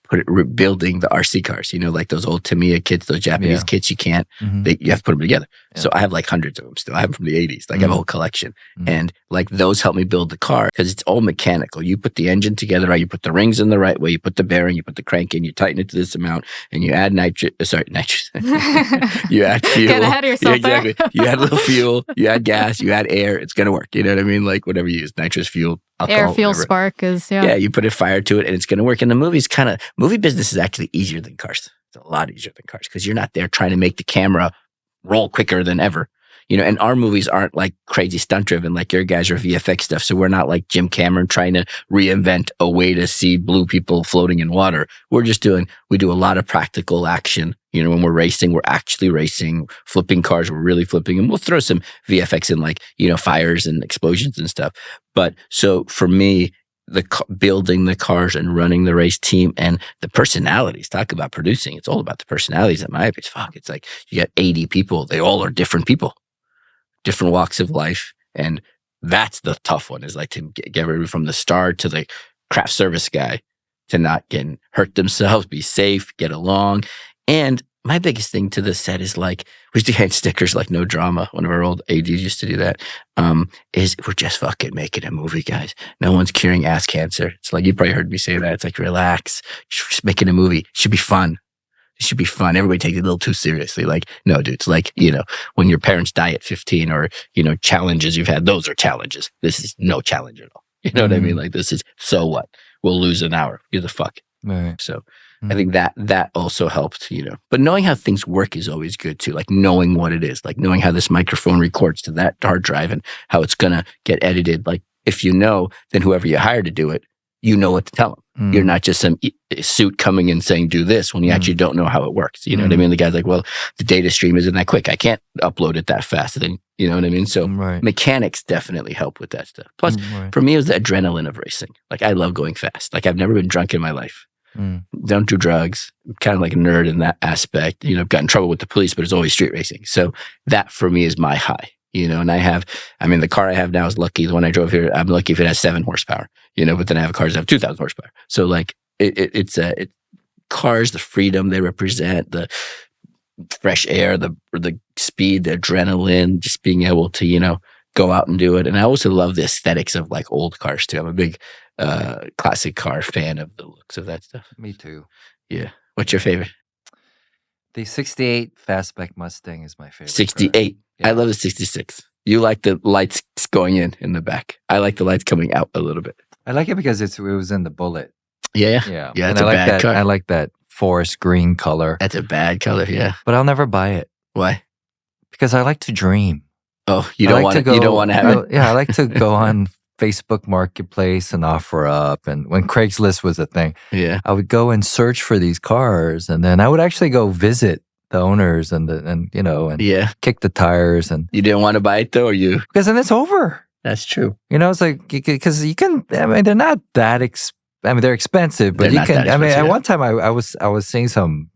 Speaker 3: building the RC cars, like those old Tamiya kits, those Japanese kits, you can't, you have to put them together. So I have like hundreds of them still. I have them from the 80s. Like I have a whole collection. And like those help me build the car because it's all mechanical. You put the engine together, right? You put the rings in the right way, you put the bearing, you put the crank in, you tighten it to this amount, and you add nitrous. You add fuel.
Speaker 2: Get ahead of yourself
Speaker 3: exactly.
Speaker 2: there.
Speaker 3: You add a little fuel, you add gas, you add air, it's going to work. You know what I mean? Like whatever you use, nitrous fuel, alcohol,
Speaker 2: Air, fuel,
Speaker 3: whatever.
Speaker 2: spark is,
Speaker 3: Yeah, you put a fire to it and it's going to work. And the movie business is actually easier than cars. It's a lot easier than cars because you're not there trying to make the camera roll quicker than ever. And our movies aren't like crazy stunt driven like your guys are VFX stuff. So we're not like Jim Cameron trying to reinvent a way to see blue people floating in water. We do a lot of practical action. When we're racing, we're actually racing, flipping cars, we're really flipping, and we'll throw some VFX in like, fires and explosions and stuff. But so for me, building the cars and running the race team and the personalities, talk about producing. It's all about the personalities at my age. Fuck, it's like you got 80 people. They all are different people, different walks of life. And that's the tough one, is like to get everybody from the star to the craft service guy to not hurt themselves, be safe, get along. And my biggest thing to the set is like, we used to hand stickers like no drama. One of our old ADs used to do that. Is we're just fucking making a movie, guys. No one's curing ass cancer. It's like, you probably heard me say that. It's like, relax. Just making a movie. It should be fun. It should be fun. Everybody takes it a little too seriously. Like, no, dude, it's like, when your parents die at 15 or, challenges you've had, those are challenges. This is no challenge at all. You know what I mean? Like, this is, so what? We'll lose an hour. Who the fuck?
Speaker 1: Right.
Speaker 3: So I think that also helped, But knowing how things work is always good too. Like knowing what it is, like knowing how this microphone records to that hard drive and how it's going to get edited. Like if you know, then whoever you hire to do it, you know what to tell them. You're not just some suit coming in saying, do this when you actually don't know how it works. You know what I mean? The guy's like, well, the data stream isn't that quick. I can't upload it that fast. Then, you know what I mean? So mechanics definitely help with that stuff. Plus, for me, it was the adrenaline of racing. Like I love going fast. Like I've never been drunk in my life. Don't do drugs. I'm kind of like a nerd in that aspect. I've got in trouble with the police, but it's always street racing. So that for me is my high, and the car I have now is lucky. The one I drove here, I'm lucky if it has 7 horsepower, but then I have cars that have 2,000 horsepower. So like it's cars, the freedom they represent, the fresh air, the speed, the adrenaline, just being able to, go out and do it. And I also love the aesthetics of like old cars too. I'm a big classic car fan of the looks of that stuff.
Speaker 1: Me too.
Speaker 3: Yeah. What's your favorite?
Speaker 1: The 68 Fastback Mustang is my favorite.
Speaker 3: 68. Yeah. I love the 66. You like the lights going in the back. I like the lights coming out a little bit.
Speaker 1: I like it because it was in the Bullet.
Speaker 3: Yeah.
Speaker 1: That's a bad car. I like that forest green color.
Speaker 3: That's a bad color, yeah.
Speaker 1: But I'll never buy it.
Speaker 3: Why?
Speaker 1: Because I like to dream.
Speaker 3: Oh, you don't want to have it?
Speaker 1: Yeah, I like to go on Facebook Marketplace and offer up. And when Craigslist was a thing, I would go and search for these cars, and then I would actually go visit the owners and kick the tires. And
Speaker 3: you didn't want to buy it though, or you?
Speaker 1: Because then it's over.
Speaker 3: That's true.
Speaker 1: It's like because you can. I mean, they're not that. They're expensive, but you can. I mean, at one time I was seeing some.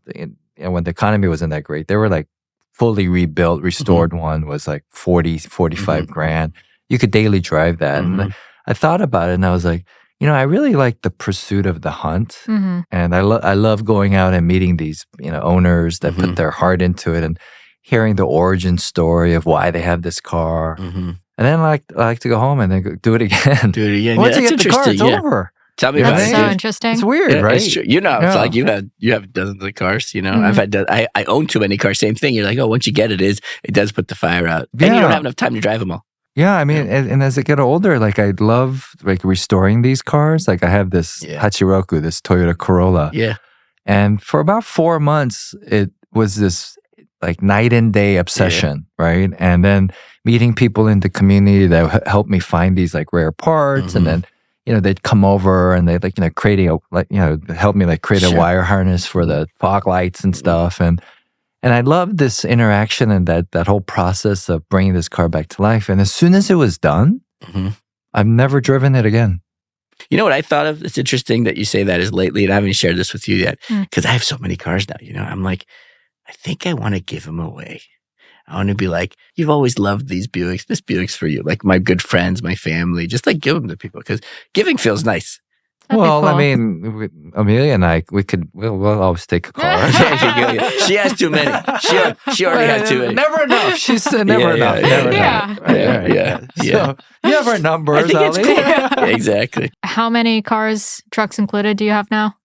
Speaker 1: When the economy wasn't that great, they were like fully rebuilt, restored one was like 40, 45 grand. You could daily drive that. And I thought about it and I was like, I really like the pursuit of the hunt. And I love going out and meeting these, owners that put their heart into it and hearing the origin story of why they have this car. And then I like to go home and then do it again. Once you get the car, it's over.
Speaker 3: Tell me about it.
Speaker 2: That's so interesting.
Speaker 1: It's weird, right?
Speaker 3: It's true. It's like you have dozens of cars. I've had I own too many cars. Same thing. You're like, oh, once you get it does put the fire out, and you don't have enough time to drive them all.
Speaker 1: Yeah, I mean, and as I get older, like I love like restoring these cars. Like I have this Hachiroku, this Toyota Corolla.
Speaker 3: Yeah,
Speaker 1: and for about 4 months, it was this like night and day obsession, right? And then meeting people in the community that helped me find these like rare parts, and then. They'd come over and they'd help me like create a wire harness for the fog lights and stuff. And I loved this interaction and that whole process of bringing this car back to life. And as soon as it was done, I've never driven it again.
Speaker 3: You know what I thought of? It's interesting that you say that is lately, and I haven't shared this with you yet because I have so many cars now. I'm like, I think I want to give them away. I want to be like, you've always loved these Buicks. This Buick's for you. Like my good friends, my family, just like give them to people because giving feels nice.
Speaker 1: Well, cool. I mean, Emelia and I, we'll always take a car.
Speaker 3: She has too many. She already has too many.
Speaker 1: Never enough. She said never enough. Never enough.
Speaker 3: Yeah.
Speaker 1: So you have our numbers,
Speaker 3: I think it's cool. Yeah, exactly.
Speaker 2: How many cars, trucks included, do you have now?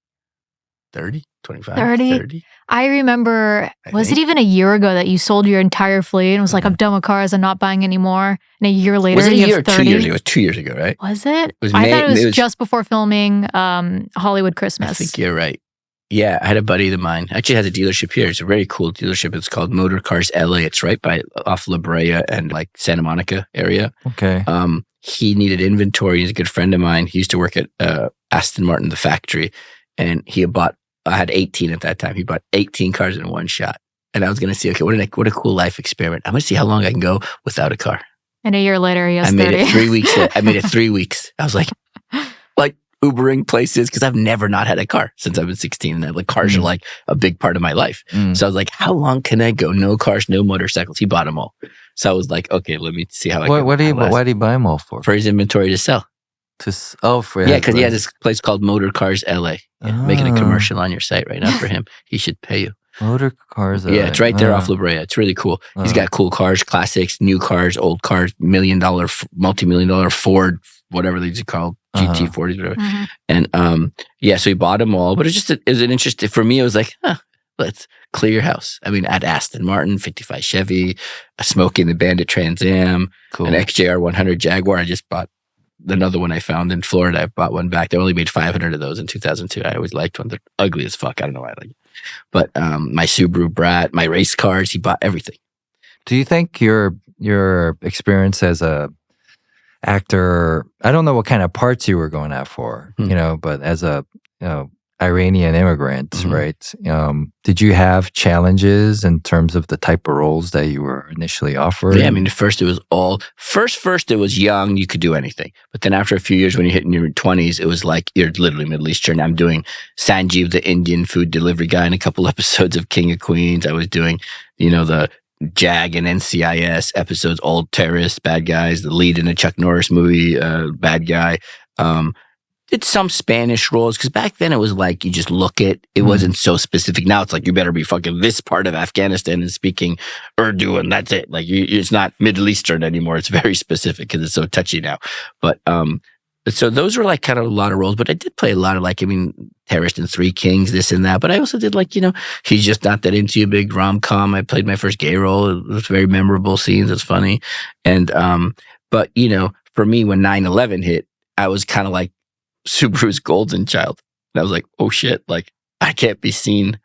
Speaker 3: 30, 25,
Speaker 2: 30. I remember, was it even a year ago that you sold your entire fleet and was like, I'm done with cars, I'm not buying anymore. And a year later,
Speaker 3: was it a year or
Speaker 2: 30?
Speaker 3: 2 years ago? It was 2 years ago, right?
Speaker 2: Was it? I thought it was just before filming Hollywood Christmas.
Speaker 3: I think you're right. Yeah, I had a buddy of mine. Actually has a dealership here. It's a very cool dealership. It's called Motor Cars LA. It's right off La Brea and like Santa Monica area.
Speaker 1: Okay.
Speaker 3: He needed inventory. He's a good friend of mine. He used to work at Aston Martin, the factory. And I had 18 at that time. He bought 18 cars in one shot. And I was going to see, okay, what a cool life experiment. I'm going to see how long I can go without a car.
Speaker 2: And a year later, he has 30.
Speaker 3: I made it 3 weeks. I made it 3 weeks. I was like Ubering places because I've never not had a car since I've been 16. And like cars are like a big part of my life. So I was like, how long can I go? No cars, no motorcycles. He bought them all. So I was like, okay, let me see how I can.
Speaker 1: Why do you buy them all for?
Speaker 3: For his inventory to sell. Because he has this place called Motor Cars LA. Yeah, making a commercial on your site right now for him. He should pay you.
Speaker 1: Motor cars.
Speaker 3: Yeah, it's right there off La Brea. It's really cool. He's got cool cars, classics, new cars, old cars, $1 million, multi-million-dollar Ford, whatever these are called, GT40s, whatever.
Speaker 2: Mhm.
Speaker 3: And so he bought them all. But it was an interesting, for me, it was like, let's clear your house. I mean, at Aston Martin, 55 Chevy, a Smokey and the Bandit Trans Am,
Speaker 1: Cool.
Speaker 3: an XJR 100 Jaguar. I just bought another one I found in Florida. I bought one back. They only made 500 of those in 2002. I always liked one. They're ugly as fuck. I don't know why I like it. But my Subaru Brat, my race cars, he bought everything.
Speaker 1: Do you think your experience as a actor, I don't know what kind of parts you were going out for, but as a Iranian immigrant, right? Did you have challenges in terms of the type of roles that you were initially offered?
Speaker 3: Yeah, I mean, first it was it was young, you could do anything. But then after a few years, when you hit in your 20s, it was like you're literally Middle Eastern. I'm doing Sanjeev, the Indian food delivery guy, in a couple episodes of King of Queens. I was doing, the JAG and NCIS episodes, old terrorists, bad guys, the lead in a Chuck Norris movie, bad guy. Did some Spanish roles, because back then it was like you just look it wasn't so specific. Now it's like you better be fucking this part of Afghanistan and speaking Urdu, and that's it. Like it's not Middle Eastern anymore. It's very specific because it's so touchy now. But so those were like kind of a lot of roles. But I did play a lot of Terrorist and Three Kings, this and that. But I also did He's Just Not That Into You, big rom-com. I played my first gay role. It was very memorable scenes. It's funny. And but for me, when 9/11 hit, I was kind of like Subaru's golden child. And I was like, oh shit, I can't be seen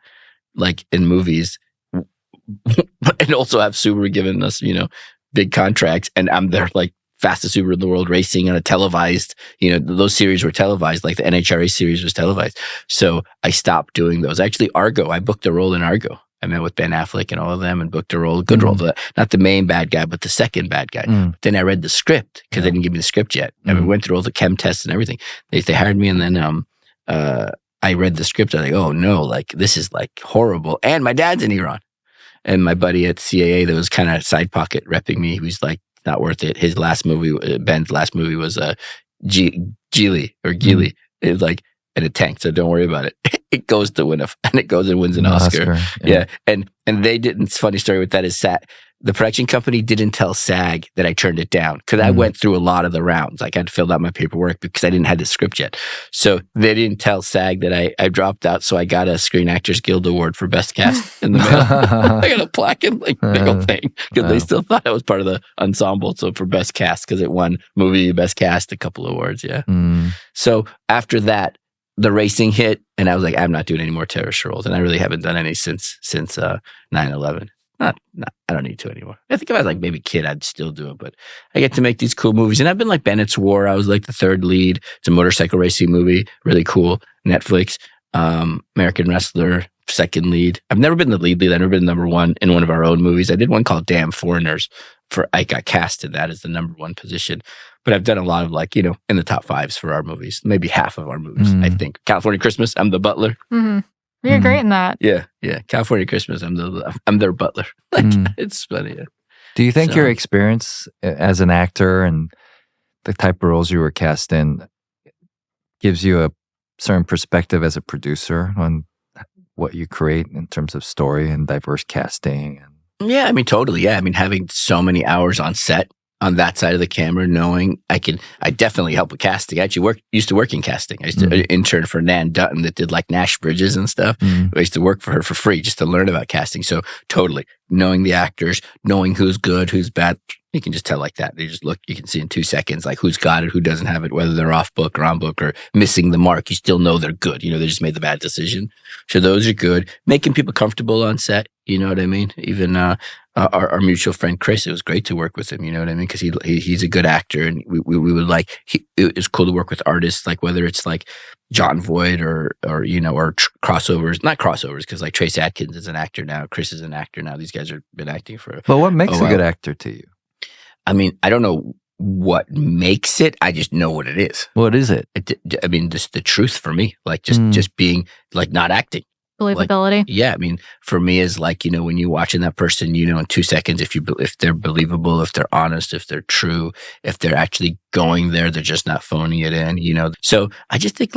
Speaker 3: in movies and also have Subaru giving us, big contracts, and I'm their fastest Subaru in the world racing on a televised, those series were televised, like the NHRA series was televised. So I stopped doing those. Actually, Argo, I booked a role in Argo. I met with Ben Affleck and all of them and booked a role, good role. Not the main bad guy, but the second bad guy. But then I read the script because they didn't give me the script yet. I went through all the chem tests and everything. They hired me, and then I read the script. I was like, oh no, this is horrible. And my dad's in Iran. And my buddy at CAA that was kind of side pocket repping me, he was like, not worth it. His last movie, Ben's last movie was Geely. It was in a tank, so don't worry about it. It goes to win and it goes and wins an Oscar. Yeah. And they didn't. Funny story with that is the production company didn't tell SAG that I turned it down because I went through a lot of the rounds. I had filled out my paperwork because I didn't have the script yet. So they didn't tell SAG that I dropped out. So I got a Screen Actors Guild Award for Best Cast in the mail. I got a plaque and big old thing because they still thought I was part of the ensemble. So for Best Cast, because it won movie, Best Cast, a couple of awards. Yeah. So after that, the racing hit, and I was like, I'm not doing any more terrorist roles, and I really haven't done any since 9/11. I don't need to anymore. I think if I was maybe a kid, I'd still do it, but I get to make these cool movies, and I've been Bennett's War. I was the third lead. It's a motorcycle racing movie, really cool. Netflix, American Wrestler, second lead. I've never been the lead. I've never been number one in one of our own movies. I did one called Damn Foreigners. I got cast in that as the number one position. But I've done a lot of in the top fives for our movies, maybe half of our movies, I think. California Christmas, I'm the butler.
Speaker 2: You're great in that.
Speaker 3: Yeah. California Christmas, I'm their butler. It's funny. Yeah.
Speaker 1: Do you think your experience as an actor and the type of roles you were cast in gives you a certain perspective as a producer on what you create in terms of story and diverse casting?
Speaker 3: Yeah, I mean, totally. Yeah, I mean, having so many hours on set on that side of the camera, knowing I definitely help with casting. I actually used to work in casting. I used to intern for Nan Dutton that did Nash Bridges and stuff. I used to work for her for free just to learn about casting. So totally knowing the actors, knowing who's good, who's bad. You can just tell that. You just look, you can see in 2 seconds, who's got it, who doesn't have it, whether they're off book or on book or missing the mark. You still know they're good. They just made the bad decision. So those are good. Making people comfortable on set. You know what I mean? Even our mutual friend Chris, it was great to work with him. You know what I mean? Because he's a good actor, and we would it was cool to work with artists, whether it's John Voight or crossovers, not crossovers, because Trace Adkins is an actor now, Chris is an actor now. These guys have been acting for.
Speaker 1: But what makes a good actor to you?
Speaker 3: I mean, I don't know what makes it. I just know what it is.
Speaker 1: What is it?
Speaker 3: I mean, just the truth for me, just being not acting.
Speaker 2: Believability.
Speaker 3: Yeah, I mean, for me is when you're watching that person, in 2 seconds, if they're believable, if they're honest, if they're true, if they're actually going there, they're just not phoning it in, So I just think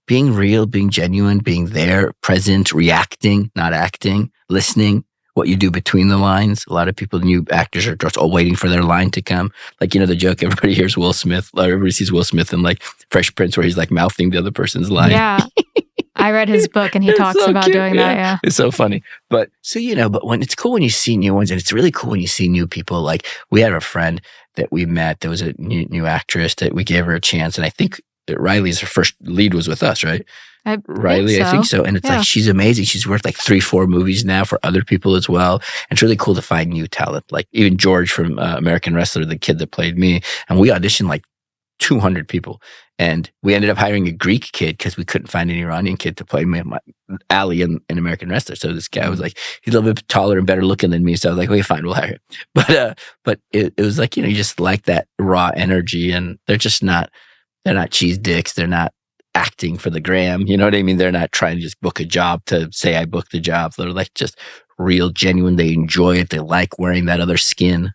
Speaker 3: being real, being genuine, being there, present, reacting, not acting, listening, what you do between the lines. A lot of people, new actors, are just all waiting for their line to come. Like, the joke, everybody hears Will Smith, everybody sees Will Smith in like Fresh Prince where he's like mouthing the other person's line.
Speaker 2: Yeah. I read his book and he talks
Speaker 3: so
Speaker 2: about
Speaker 3: cute.
Speaker 2: doing that. Yeah.
Speaker 3: It's so funny. But but when it's cool when you see new ones, and it's really cool when you see new people. Like, we had a friend that we met that was a new actress that we gave her a chance. And I think that Riley's her first lead was with us, right?
Speaker 2: I
Speaker 3: think so. And it's like, she's amazing. She's worked like 3-4 movies now for other people as well. And it's really cool to find new talent. Like even George from American Wrestler, the kid that played me. And we auditioned like 200 people. And we ended up hiring a Greek kid because we couldn't find an Iranian kid to play Ali in American Wrestler. So this guy was like, he's a little bit taller and better looking than me. So I was like, okay, fine, we'll hire him. But it was like, you just like that raw energy, and they're not cheese dicks. They're not acting for the gram. You know what I mean? They're not trying to just book a job to say I booked the job. They're like just real, genuine. They enjoy it. They like wearing that other skin.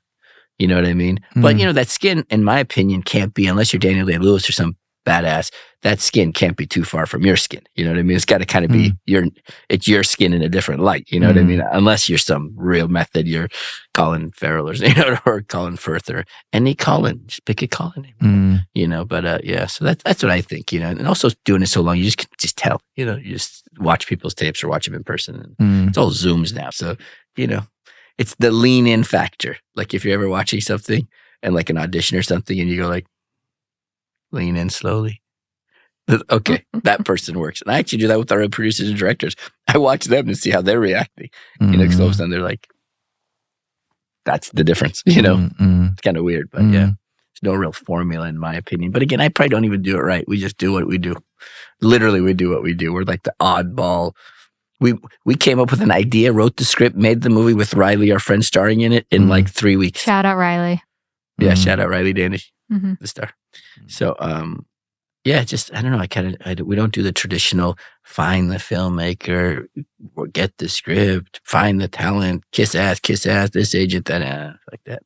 Speaker 3: You know what I mean? But that skin, in my opinion, can't be, unless you're Daniel Day-Lewis or some badass, that skin can't be too far from your skin. You know what I mean? It's got to kind of be it's your skin in a different light. You know what I mean? Unless you're some real method, you're Colin Farrell or Colin Firth or any Colin. Just pick a Colin name. But so that's what I think. And also doing it so long, you just tell. You just watch people's tapes or watch them in person. And it's all Zooms now, so it's the lean in factor. Like if you're ever watching something and like an audition or something, and you go like, lean in slowly. Okay, that person works. And I actually do that with our own producers and directors. I watch them to see how they're reacting. Because all of a sudden they're like, that's the difference. It's kind of weird, but yeah, there's no real formula in my opinion. But again, I probably don't even do it right. We just do what we do. Literally, we do what we do. We're like the oddball. We came up with an idea, wrote the script, made the movie with Riley, our friend, starring in it in like 3 weeks.
Speaker 2: Shout out Riley.
Speaker 3: Yeah, shout out Riley Danish, the star. So, just, I don't know. We don't do the traditional find the filmmaker, or get the script, find the talent, kiss ass, this agent, that, like that.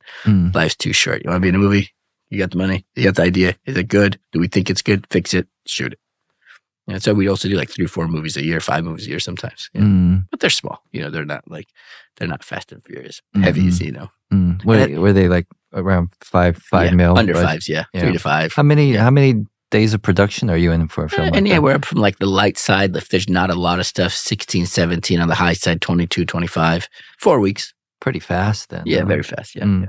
Speaker 3: Life's too short. You want to be in a movie? You got the money. You got the idea. Is it good? Do we think it's good? Fix it. Shoot it. And so we also do like 3-4 movies a year, 5 movies a year sometimes. But they're small. They're not Fast and Furious heavies.
Speaker 1: Were they like around 5 mil?
Speaker 3: Under 5s, 3 to 5.
Speaker 1: How many days of production are you in for a film?
Speaker 3: We're up from like the light side. If there's not a lot of stuff, 16, 17. On the high side, 22, 25. 4 weeks.
Speaker 1: Pretty fast then.
Speaker 3: Yeah, very fast. Yeah.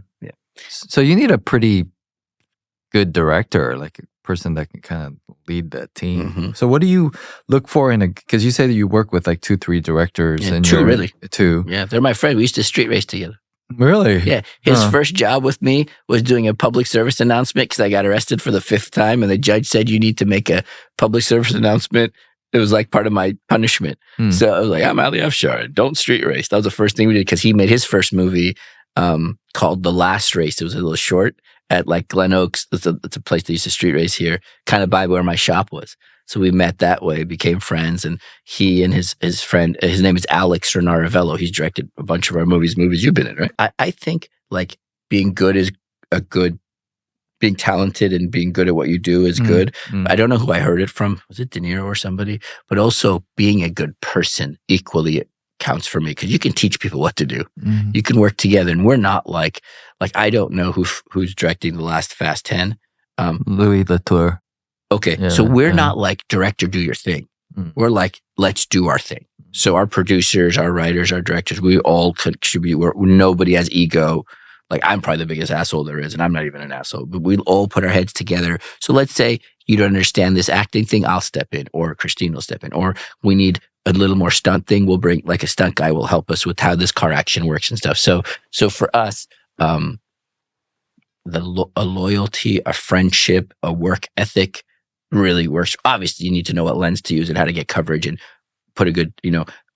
Speaker 1: So you need a pretty good director, like a person that can kind of lead that team. So what do you look for because you say that you work with like 2-3 directors.
Speaker 3: And two.
Speaker 1: Yeah,
Speaker 3: they're my friend. We used to street race together.
Speaker 1: Really?
Speaker 3: Yeah. His first job with me was doing a public service announcement because I got arrested for the 5th time, and the judge said you need to make a public service announcement. It was like part of my punishment. So I was like, I'm Ali Afshar. Don't street race. That was the first thing we did because he made his first movie called The Last Race. It was a little short at like Glen Oaks. It's a place that used to street race here, kind of by where my shop was. So we met that way, became friends, and he and his friend, his name is Alex Renaravello. He's directed a bunch of our movies you've been in, right? I think like being good is being talented and being good at what you do is good. I don't know who I heard it from. Was it De Niro or somebody? But also being a good person equally counts for me because you can teach people what to do. You can work together, and we're not like I don't know who's directing the last Fast 10.
Speaker 1: Louis Latour.
Speaker 3: Okay, so we're not like director, do your thing. We're like, let's do our thing. So our producers, our writers, our directors, we all contribute. Nobody has ego. Like I'm probably the biggest asshole there is, and I'm not even an asshole. But we'll all put our heads together. So let's say you don't understand this acting thing, I'll step in, or Christine will step in, or we need a little more stunt thing. We'll bring like a stunt guy will help us with how this car action works and stuff. So for us, a loyalty, a friendship, a work ethic really works. Obviously, you need to know what lens to use and how to get coverage and put a good,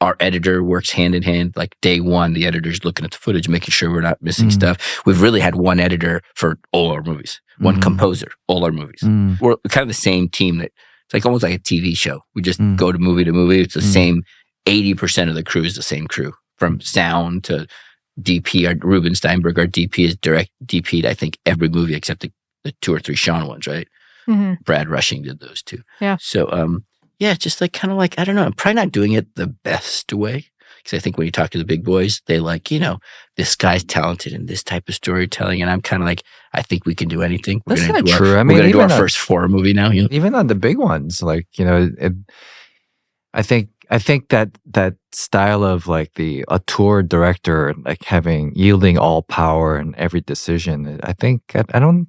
Speaker 3: our editor works hand in hand. Like day one, the editor's looking at the footage, making sure we're not missing stuff. We've really had one editor for all our movies, one composer, all our movies. We're kind of the same team that it's like almost like a TV show. We just go to movie. It's the same. 80% of the crew is the same crew, from sound to DP. Ruben Steinberg, our DP, is DP'd, I think, every movie except the 2 or 3 Sean ones, right? Brad Rushing did those 2.
Speaker 2: Yeah.
Speaker 3: So, Yeah, just like kind of like, I don't know, I'm probably not doing it the best way. Because I think when you talk to the big boys, they like, this guy's talented in this type of storytelling. And I'm kind of like, I think we can do anything.
Speaker 1: That's
Speaker 3: gonna
Speaker 1: not
Speaker 3: do
Speaker 1: true. I
Speaker 3: we're
Speaker 1: mean,
Speaker 3: going to do our
Speaker 1: even
Speaker 3: first horror movie now.
Speaker 1: even on the big ones, like, I think that style of like the auteur director, like yielding all power in every decision. I don't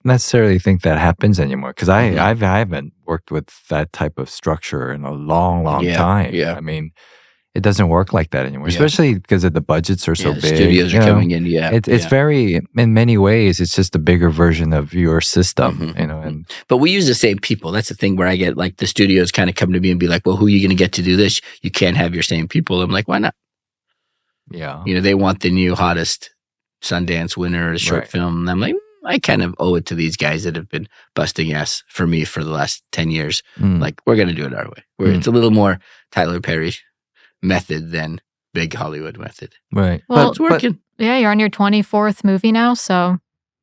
Speaker 1: necessarily think that happens anymore because I haven't worked with that type of structure in a long
Speaker 3: Yeah,
Speaker 1: time.
Speaker 3: yeah.
Speaker 1: I mean, it doesn't work like that anymore,
Speaker 3: Yeah.
Speaker 1: especially because the budgets are so
Speaker 3: Yeah, the
Speaker 1: big.
Speaker 3: studios are coming in. Yeah,
Speaker 1: It's very, in many ways, it's just a bigger version of your system. And
Speaker 3: But we use the same people. That's the thing where I get like the studios kind of come to me and be like, well, who are you going to get to do this? You can't have your same people. I'm like, why not?
Speaker 1: yeah,
Speaker 3: They want the new hottest Sundance winner or short
Speaker 1: Right.
Speaker 3: film. And I'm like, I kind of owe it to these guys that have been busting ass for me for the last 10 years. Like, we're going to do it our way. It's a little more Tyler Perry method than big Hollywood method.
Speaker 1: right.
Speaker 2: Well,
Speaker 3: It's working.
Speaker 2: Yeah, you're on your 24th movie now, so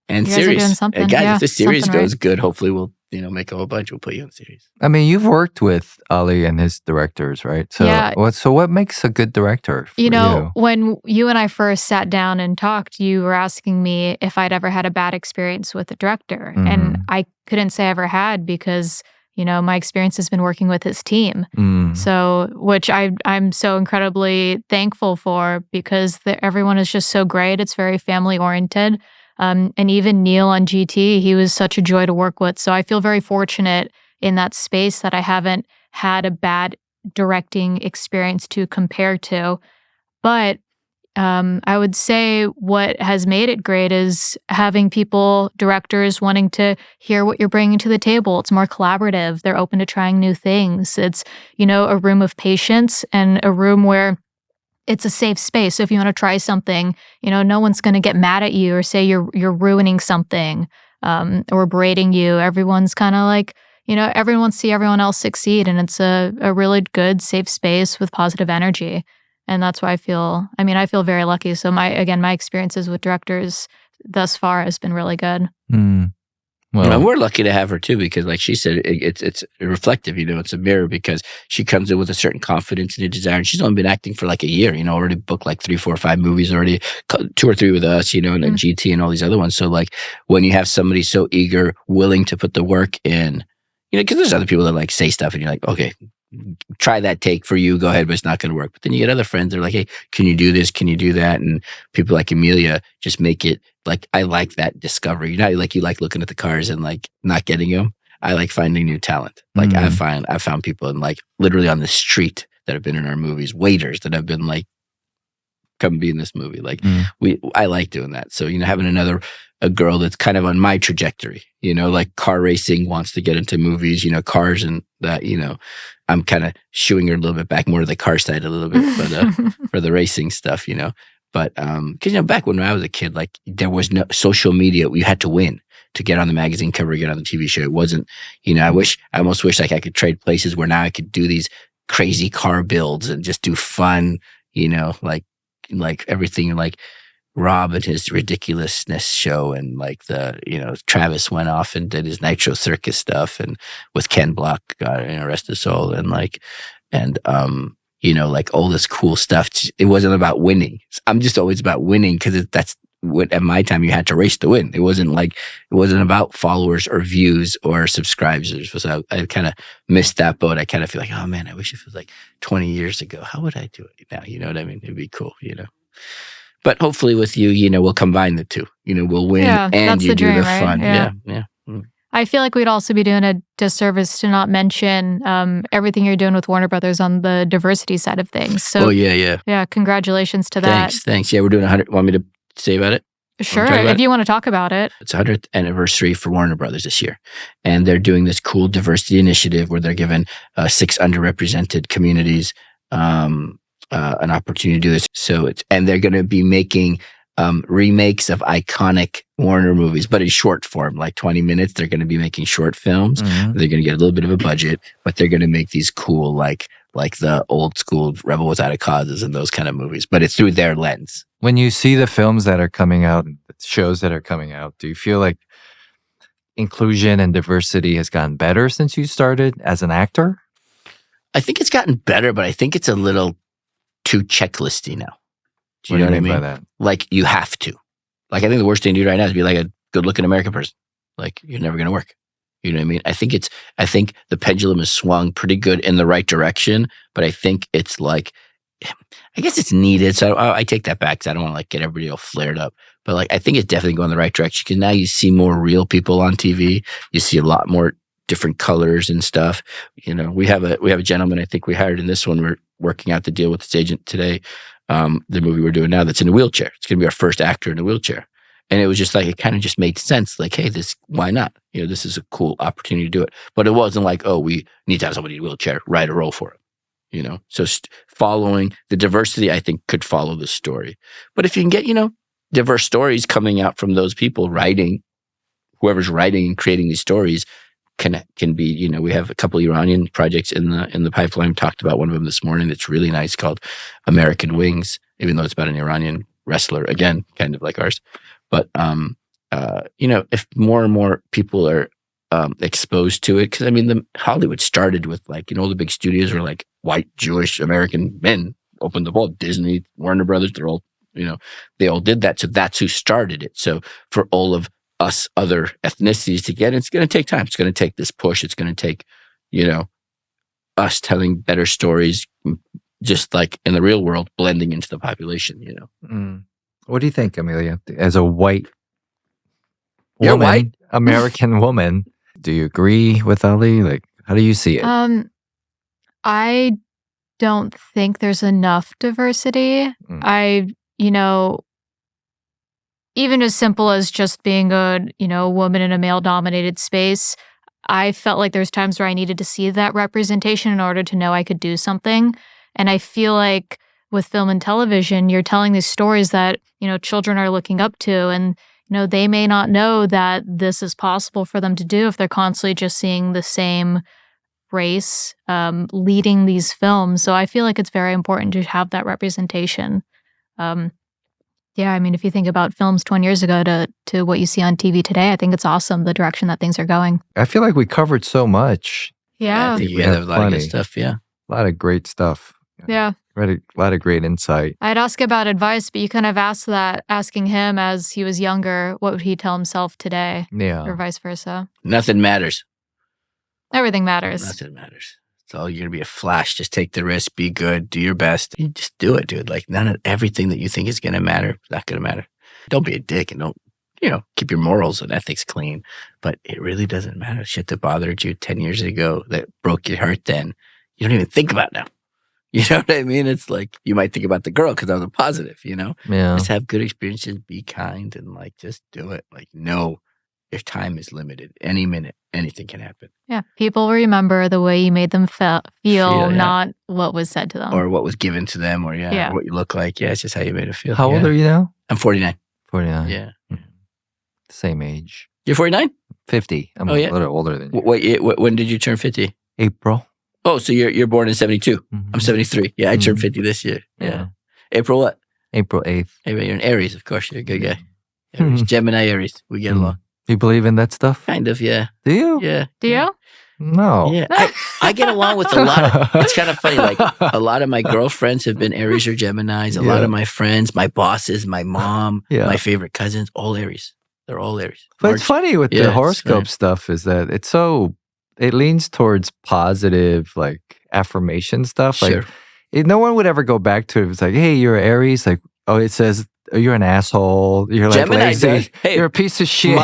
Speaker 3: And
Speaker 2: you guys are
Speaker 3: series.
Speaker 2: doing something.
Speaker 3: Guys,
Speaker 2: Yeah,
Speaker 3: if this series
Speaker 2: something right.
Speaker 3: goes good, hopefully we'll make a whole bunch. We'll put you on series.
Speaker 1: I mean, you've worked with Ali and his directors, right? So
Speaker 2: Yeah.
Speaker 1: what makes a good director for you?
Speaker 2: When you and I first sat down and talked, you were asking me if I'd ever had a bad experience with a director. And I couldn't say I ever had because, my experience has been working with his team. So, which I'm so incredibly thankful for because everyone is just so great. It's very family oriented. And even Neil on GT, he was such a joy to work with. So I feel very fortunate in that space that I haven't had a bad directing experience to compare to. But I would say what has made it great is having directors wanting to hear what you're bringing to the table. It's more collaborative. They're open to trying new things. It's, a room of patience and a room where it's a safe space. So if you want to try something, no one's going to get mad at you or say you're ruining something or berating you. Everyone's kind of like, everyone wants to see everyone else succeed. And it's a really good, safe space with positive energy. And that's why I feel very lucky. So my experiences with directors thus far has been really good.
Speaker 1: Well,
Speaker 3: and we're lucky to have her too, because like she said, it's reflective, it's a mirror because she comes in with a certain confidence and a desire. And she's only been acting for like a year, already booked like 3, 4, 5 movies already, 2 or 3 with us, and then GT and all these other ones. So like when you have somebody so eager, willing to put the work in, because there's other people that like say stuff and you're like, okay, try that take for you, go ahead, but it's not going to work. But then you get other friends that are like, hey, can you do this? Can you do that? And people like Emelia just make it like, I like that discovery. Like you like looking at the cars and like not getting them. I like finding new talent. Like I found people in like literally on the street that have been in our movies, waiters that have been like, come be in this movie. Like I like doing that. So, having a girl that's kind of on my trajectory, like car racing, wants to get into movies, cars and that, I'm kind of shooing her a little bit back more to the car side a little bit for the racing stuff, But, because, back when I was a kid, like there was no social media. You had to win to get on the magazine cover, get on the TV show. It wasn't, I almost wish like I could trade places where now I could do these crazy car builds and just do fun, like everything, like Rob and his ridiculousness show, and like Travis went off and did his Nitro Circus stuff, and with Ken Block, God, rest his soul, and like all this cool stuff. It wasn't about winning. I'm just always about winning because that's what at my time you had to race to win. It wasn't about followers or views or subscribers. So I kind of missed that boat. I kind of feel like, oh man, I wish it was like 20 years ago. How would I do it now? You know what I mean? It'd be cool, But hopefully with you, we'll combine the two. We'll win and you do the fun.
Speaker 2: Right?
Speaker 3: Yeah.
Speaker 2: I feel like we'd also be doing a disservice to not mention everything you're doing with Warner Brothers on the diversity side of things. So, yeah, congratulations to that.
Speaker 3: Thanks. Yeah, we're doing 100. Want me to say about it?
Speaker 2: Sure, if you want to talk about it.
Speaker 3: It's 100th anniversary for Warner Brothers this year. And they're doing this cool diversity initiative where they're giving 6 underrepresented communities an opportunity to do this. And they're going to be making remakes of iconic Warner movies, but in short form, like 20 minutes. They're going to be making short films. They're going to get a little bit of a budget, but they're going to make these cool, like the old school Rebel Without a Causes and those kind of movies, but it's through their lens.
Speaker 1: When you see the films that are coming out, shows that are coming out, do you feel like inclusion and diversity has gotten better since you started as an actor?
Speaker 3: I think it's gotten better, but I think it's a little too checklisty now. Do you know what I mean?
Speaker 1: By that?
Speaker 3: Like, you have to. Like, I think the worst thing to do right now is be like a good-looking American person. Like, you're never going to work. You know what I mean? I think the pendulum has swung pretty good in the right direction, but I think it's like, I guess it's needed. So I take that back because I don't want to like get everybody all flared up. But like, I think it's definitely going the right direction because now you see more real people on TV. You see a lot more different colors and stuff. You know, we have a gentleman I think we hired in this one. We're working out the deal with this agent today. The movie we're doing now that's in a wheelchair. It's going to be our first actor in a wheelchair. And it was just like, it kind of just made sense. Like, hey, why not? You know, this is a cool opportunity to do it. But it wasn't like, oh, we need to have somebody in a wheelchair, write a role for it. You know, so following the diversity, I think could follow the story. But if you can get, you know, diverse stories coming out from those people writing, whoever's writing and creating these stories can be, you know, we have a couple of Iranian projects in the pipeline. We talked about one of them this morning. That's really nice called American Wings, even though it's about an Iranian wrestler, again, kind of like ours. But, you know, if more and more people are exposed to it, because I mean, Hollywood started with like, you know, the big studios were like white Jewish American men opened the vault. Disney, Warner Brothers, they're all, you know, they all did that. So that's who started it. So for all of us other ethnicities to get it, it's going to take time. It's going to take this push. It's going to take, you know, us telling better stories, just like in the real world, blending into the population, you know.
Speaker 1: Mm. What do you think, Emelia? As a white
Speaker 3: You're
Speaker 1: woman,
Speaker 3: white?
Speaker 1: American woman, do you agree with Ali? Like, how do you see it?
Speaker 2: I don't think there's enough diversity. You know, even as simple as just being a, you know, woman in a male-dominated space, I felt like there's times where I needed to see that representation in order to know I could do something. And I feel like with film and television, you're telling these stories that, you know, children are looking up to, and, you know, they may not know that this is possible for them to do if they're constantly just seeing the same race leading these films. So I feel like it's very important to have that representation. Yeah, I mean, if you think about films 20 years ago to what you see on TV today, I think it's awesome the direction that things are going.
Speaker 1: I feel like we covered so much.
Speaker 2: Yeah.
Speaker 3: I think
Speaker 1: We
Speaker 3: we
Speaker 1: have
Speaker 3: have a lot of good
Speaker 1: plenty.
Speaker 3: stuff. Yeah.
Speaker 1: A lot of great stuff.
Speaker 2: Yeah.
Speaker 1: A lot of great insight.
Speaker 2: I'd ask about advice, but you kind of asking him as he was younger, what would he tell himself today?
Speaker 1: Yeah.
Speaker 2: Or vice versa.
Speaker 3: Nothing matters.
Speaker 2: Everything matters.
Speaker 3: Nothing matters. So you're going to be a flash. Just take the risk, be good, do your best. You just do it, dude. Like everything that you think is going to matter, is not going to matter. Don't be a dick and don't, you know, keep your morals and ethics clean. But it really doesn't matter. Shit that bothered you 10 years ago that broke your heart then, you don't even think about now. You know what I mean? It's like, you might think about the girl because I was a positive, you know?
Speaker 1: Yeah.
Speaker 3: Just have good experiences, be kind, and like, just do it. Like, no, your time is limited. Any minute, anything can happen.
Speaker 2: Yeah. People remember the way you made them feel,
Speaker 3: Yeah.
Speaker 2: not what was said to them.
Speaker 3: Or what was given to them, or
Speaker 2: Yeah.
Speaker 3: or what you look like. Yeah, it's just how you made it feel.
Speaker 1: How old
Speaker 3: Yeah.
Speaker 1: are you now?
Speaker 3: I'm 49.
Speaker 1: 49.
Speaker 3: Yeah.
Speaker 1: Same age.
Speaker 3: You're 49?
Speaker 1: 50. I'm
Speaker 3: Oh, yeah?
Speaker 1: a little older than you.
Speaker 3: Wait, when did you turn 50?
Speaker 1: April.
Speaker 3: Oh, so you're born in 72.
Speaker 1: Mhm.
Speaker 3: I'm 73. Yeah, I turned 50 this year. Yeah. April what?
Speaker 1: April 8th.
Speaker 3: Hey, you're an Aries, of course. You're a good guy. Aries. Gemini, Aries. We get along.
Speaker 1: You believe in that stuff?
Speaker 3: Kind of, yeah.
Speaker 1: Do you?
Speaker 3: Yeah.
Speaker 2: Do you?
Speaker 1: No.
Speaker 3: Yeah. I get along with a lot of, it's kind of funny. Like, a lot of my girlfriends have been Aries or Geminis. A lot
Speaker 1: Yeah.
Speaker 3: of my friends, my bosses, my mom,
Speaker 1: Yeah.
Speaker 3: my favorite cousins, all Aries. They're all Aries.
Speaker 1: But it's funny with
Speaker 3: Yeah,
Speaker 1: the
Speaker 3: it's
Speaker 1: horoscope
Speaker 3: funny.
Speaker 1: stuff is that it leans towards positive, like affirmation stuff.
Speaker 3: Sure.
Speaker 1: Like, no one would ever go back to it. It's like, hey, you're Aries. Like, oh, it says, oh, you're an asshole. You're like
Speaker 3: Gemini
Speaker 1: lazy.
Speaker 3: does. Hey,
Speaker 1: you're a piece of shit.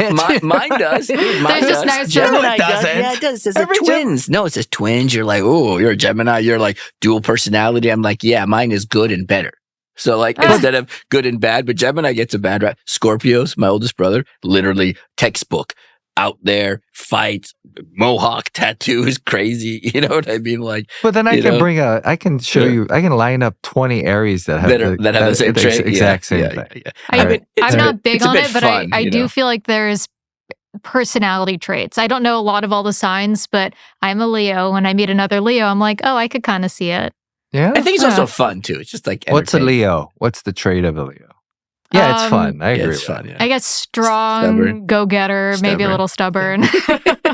Speaker 3: Mine does. Dude, mine
Speaker 2: They're just
Speaker 3: does.
Speaker 2: nicer.
Speaker 3: Gemini
Speaker 1: No, it
Speaker 3: does.
Speaker 1: doesn't.
Speaker 3: Yeah, it does. It says
Speaker 1: Every
Speaker 3: twins. No, it says twins. You're like, oh, you're a Gemini. You're like dual personality. I'm like, yeah, mine is good and better. So like instead of good and bad, but Gemini gets a bad rap. Scorpios, my oldest brother, literally textbook. Out there, fights, mohawk, tattoos, crazy. You know what I mean? Like,
Speaker 1: But then I
Speaker 3: you know?
Speaker 1: I can show
Speaker 3: Yeah.
Speaker 1: you, I can line up 20 Aries that have
Speaker 3: the same trait.
Speaker 1: exact same
Speaker 3: yeah,
Speaker 1: thing.
Speaker 3: yeah.
Speaker 2: I
Speaker 3: mean, it's
Speaker 2: I'm
Speaker 3: a
Speaker 2: not
Speaker 3: bit-
Speaker 2: big
Speaker 3: it's a
Speaker 2: on
Speaker 3: bit
Speaker 2: it, but
Speaker 3: fun,
Speaker 2: I
Speaker 3: you
Speaker 2: do
Speaker 3: know?
Speaker 2: feel like there's personality traits. I don't know a lot of all the signs, but I'm a Leo. When I meet another Leo, I'm like, oh, I could kind of see it.
Speaker 1: Yeah.
Speaker 3: I think it's
Speaker 2: Yeah.
Speaker 3: also fun too. It's just like
Speaker 1: What's a
Speaker 3: entertaining.
Speaker 1: Leo? What's the trait of a Leo? Yeah, it's fun. I agree
Speaker 3: it's
Speaker 1: with
Speaker 3: fun.
Speaker 1: that.
Speaker 3: Yeah.
Speaker 2: I guess strong,
Speaker 3: Stubborn.
Speaker 2: go-getter, maybe a
Speaker 3: Stubborn.
Speaker 2: little stubborn.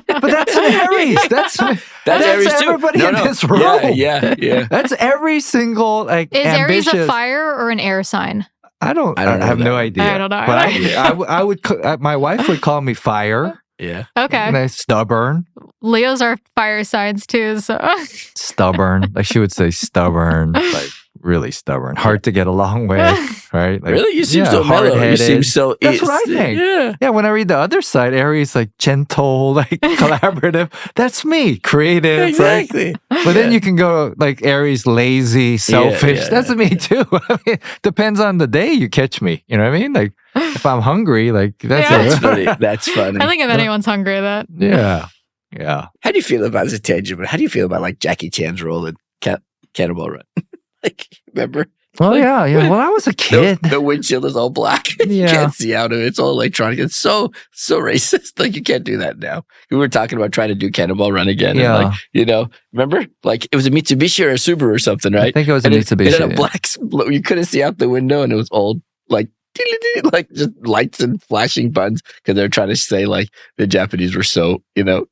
Speaker 1: But that's an Aries. That's
Speaker 3: Aries too.
Speaker 1: everybody in this room.
Speaker 3: Yeah.
Speaker 1: That's every single
Speaker 2: Is
Speaker 1: ambitious.
Speaker 2: Aries a fire or an air sign?
Speaker 1: I don't
Speaker 3: I don't know
Speaker 1: have
Speaker 3: that
Speaker 1: no
Speaker 3: one.
Speaker 1: idea.
Speaker 2: I don't know
Speaker 1: But
Speaker 2: either.
Speaker 1: I would. My wife would call me fire.
Speaker 3: Yeah.
Speaker 2: Okay.
Speaker 1: And I stubborn.
Speaker 2: Leos are fire signs too, so
Speaker 1: Stubborn. Like she would say stubborn. Like really stubborn. Hard to get along with. Right? Like,
Speaker 3: Really? You seem so mellow. You
Speaker 1: hard-headed.
Speaker 3: seem so.
Speaker 1: That's what I think.
Speaker 3: Yeah.
Speaker 1: Yeah, when I read the other side, Aries like gentle, like collaborative. That's me, creative. Right?
Speaker 3: Exactly.
Speaker 1: But then you can go like Aries, lazy, selfish.
Speaker 3: yeah,
Speaker 1: That's me too. I mean, depends on the day you catch me. You know what I mean? Like if I'm hungry, like that's
Speaker 2: Yeah.
Speaker 3: That's funny. That's funny.
Speaker 2: I think if anyone's hungry, that
Speaker 1: yeah.
Speaker 3: How do you feel about this tangent? But how do you feel about like Jackie Chan's role in Cannonball Run? Like, remember?
Speaker 1: Well,
Speaker 3: Like,
Speaker 1: yeah. Well, I was a kid.
Speaker 3: The windshield is all black. You
Speaker 1: Yeah.
Speaker 3: can't see out of it. It's all electronic. It's so racist. Like you can't do that now. We were talking about trying to do Cannonball Run again.
Speaker 1: Yeah.
Speaker 3: And like, remember? Like it was a Mitsubishi or a Subaru or something, right?
Speaker 1: I think it was a
Speaker 3: And
Speaker 1: Mitsubishi.
Speaker 3: It had a
Speaker 1: yeah.
Speaker 3: black. You couldn't see out the window, and it was all like just lights and flashing buttons because they're trying to say like the Japanese were so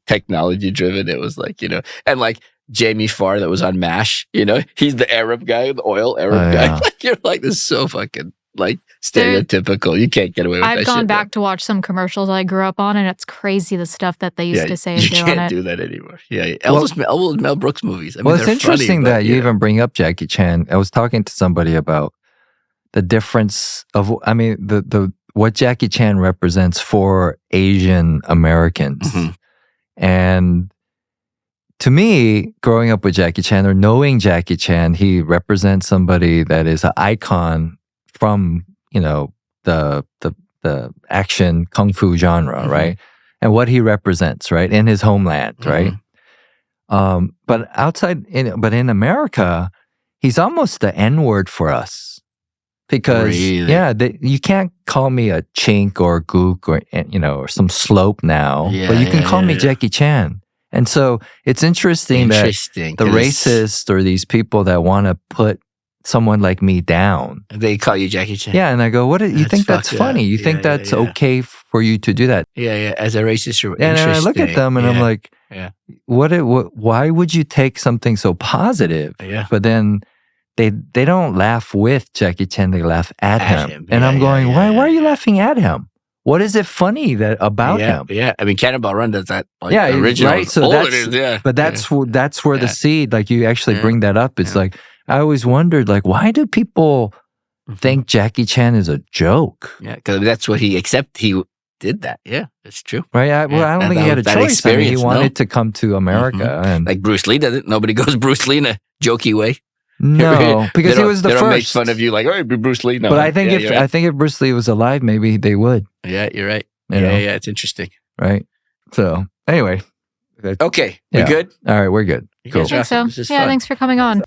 Speaker 3: technology driven. It was like and like Jamie Farr that was on MASH. He's the Arab guy, the oil Arab guy.
Speaker 1: Yeah.
Speaker 3: Like you're like this is so fucking like stereotypical. You can't get away with that.
Speaker 2: I've gone
Speaker 3: shit,
Speaker 2: back to watch some commercials I grew up on, and it's crazy the stuff that they used to say and
Speaker 3: you
Speaker 2: do on
Speaker 3: can't
Speaker 2: it.
Speaker 3: do that anymore. Yeah, all Mel Brooks movies. I mean,
Speaker 1: Well, it's
Speaker 3: they're
Speaker 1: interesting
Speaker 3: funny,
Speaker 1: that
Speaker 3: but,
Speaker 1: you even bring up Jackie Chan. I was talking to somebody about the difference of, the what Jackie Chan represents for Asian Americans.
Speaker 3: Mhm.
Speaker 1: And to me, growing up with Jackie Chan or knowing Jackie Chan, he represents somebody that is an icon from, the action kung fu genre,
Speaker 3: Mhm.
Speaker 1: right? And what he represents, right, in his homeland, right? But in America, he's almost the N-word for us. Because
Speaker 3: Really?
Speaker 1: you can't call me a chink or a gook or some slope now, but you can call me Jackie Chan. And so it's interesting that the
Speaker 3: 'cause
Speaker 1: racists or these people that want to put someone like me down.
Speaker 3: they call you Jackie Chan.
Speaker 1: Yeah, and I go, what? You
Speaker 3: That's
Speaker 1: think that's
Speaker 3: fucked up.
Speaker 1: funny? You
Speaker 3: Yeah,
Speaker 1: think
Speaker 3: yeah,
Speaker 1: that's
Speaker 3: yeah.
Speaker 1: okay for you to do that?
Speaker 3: Yeah. As a racist, you're
Speaker 1: And I look at them and I'm like,
Speaker 3: Yeah.
Speaker 1: why would you take something so positive?
Speaker 3: Yeah.
Speaker 1: But then they don't laugh with Jackie Chan, they laugh at him. And
Speaker 3: Yeah,
Speaker 1: I'm going,
Speaker 3: yeah,
Speaker 1: why
Speaker 3: yeah,
Speaker 1: are you
Speaker 3: yeah.
Speaker 1: laughing at him? What is it funny about him?
Speaker 3: Yeah. I mean, Cannonball Run does that. Like,
Speaker 1: Yeah,
Speaker 3: original.
Speaker 1: right. So
Speaker 3: It is, yeah.
Speaker 1: But that's where the seed, like you actually
Speaker 3: Yeah.
Speaker 1: bring that up. It's
Speaker 3: Yeah.
Speaker 1: like, I always wondered, like, why do people think Jackie Chan is a joke?
Speaker 3: Yeah, because that's what he did that. Yeah, that's true.
Speaker 1: Right? I don't think he had a
Speaker 3: that
Speaker 1: choice. I mean, he
Speaker 3: experience,
Speaker 1: wanted
Speaker 3: no.
Speaker 1: to come to America. And
Speaker 3: Like Bruce Lee doesn't. Nobody goes Bruce Lee in a jokey way.
Speaker 1: no, because he was the
Speaker 3: they
Speaker 1: first.
Speaker 3: don't make fun of you like, oh, Bruce Lee. No,
Speaker 1: But I think
Speaker 3: you're right.
Speaker 1: if Bruce Lee was alive, maybe they would.
Speaker 3: Yeah, you're right.
Speaker 1: You know?
Speaker 3: Yeah, it's interesting.
Speaker 1: Right. So anyway.
Speaker 3: Okay,
Speaker 1: Yeah.
Speaker 3: we good?
Speaker 1: All right, we're good.
Speaker 3: You
Speaker 1: Cool.
Speaker 3: guys
Speaker 2: I
Speaker 3: are
Speaker 2: think so.
Speaker 3: awesome. This is
Speaker 2: Yeah,
Speaker 3: fun.
Speaker 2: thanks for coming on.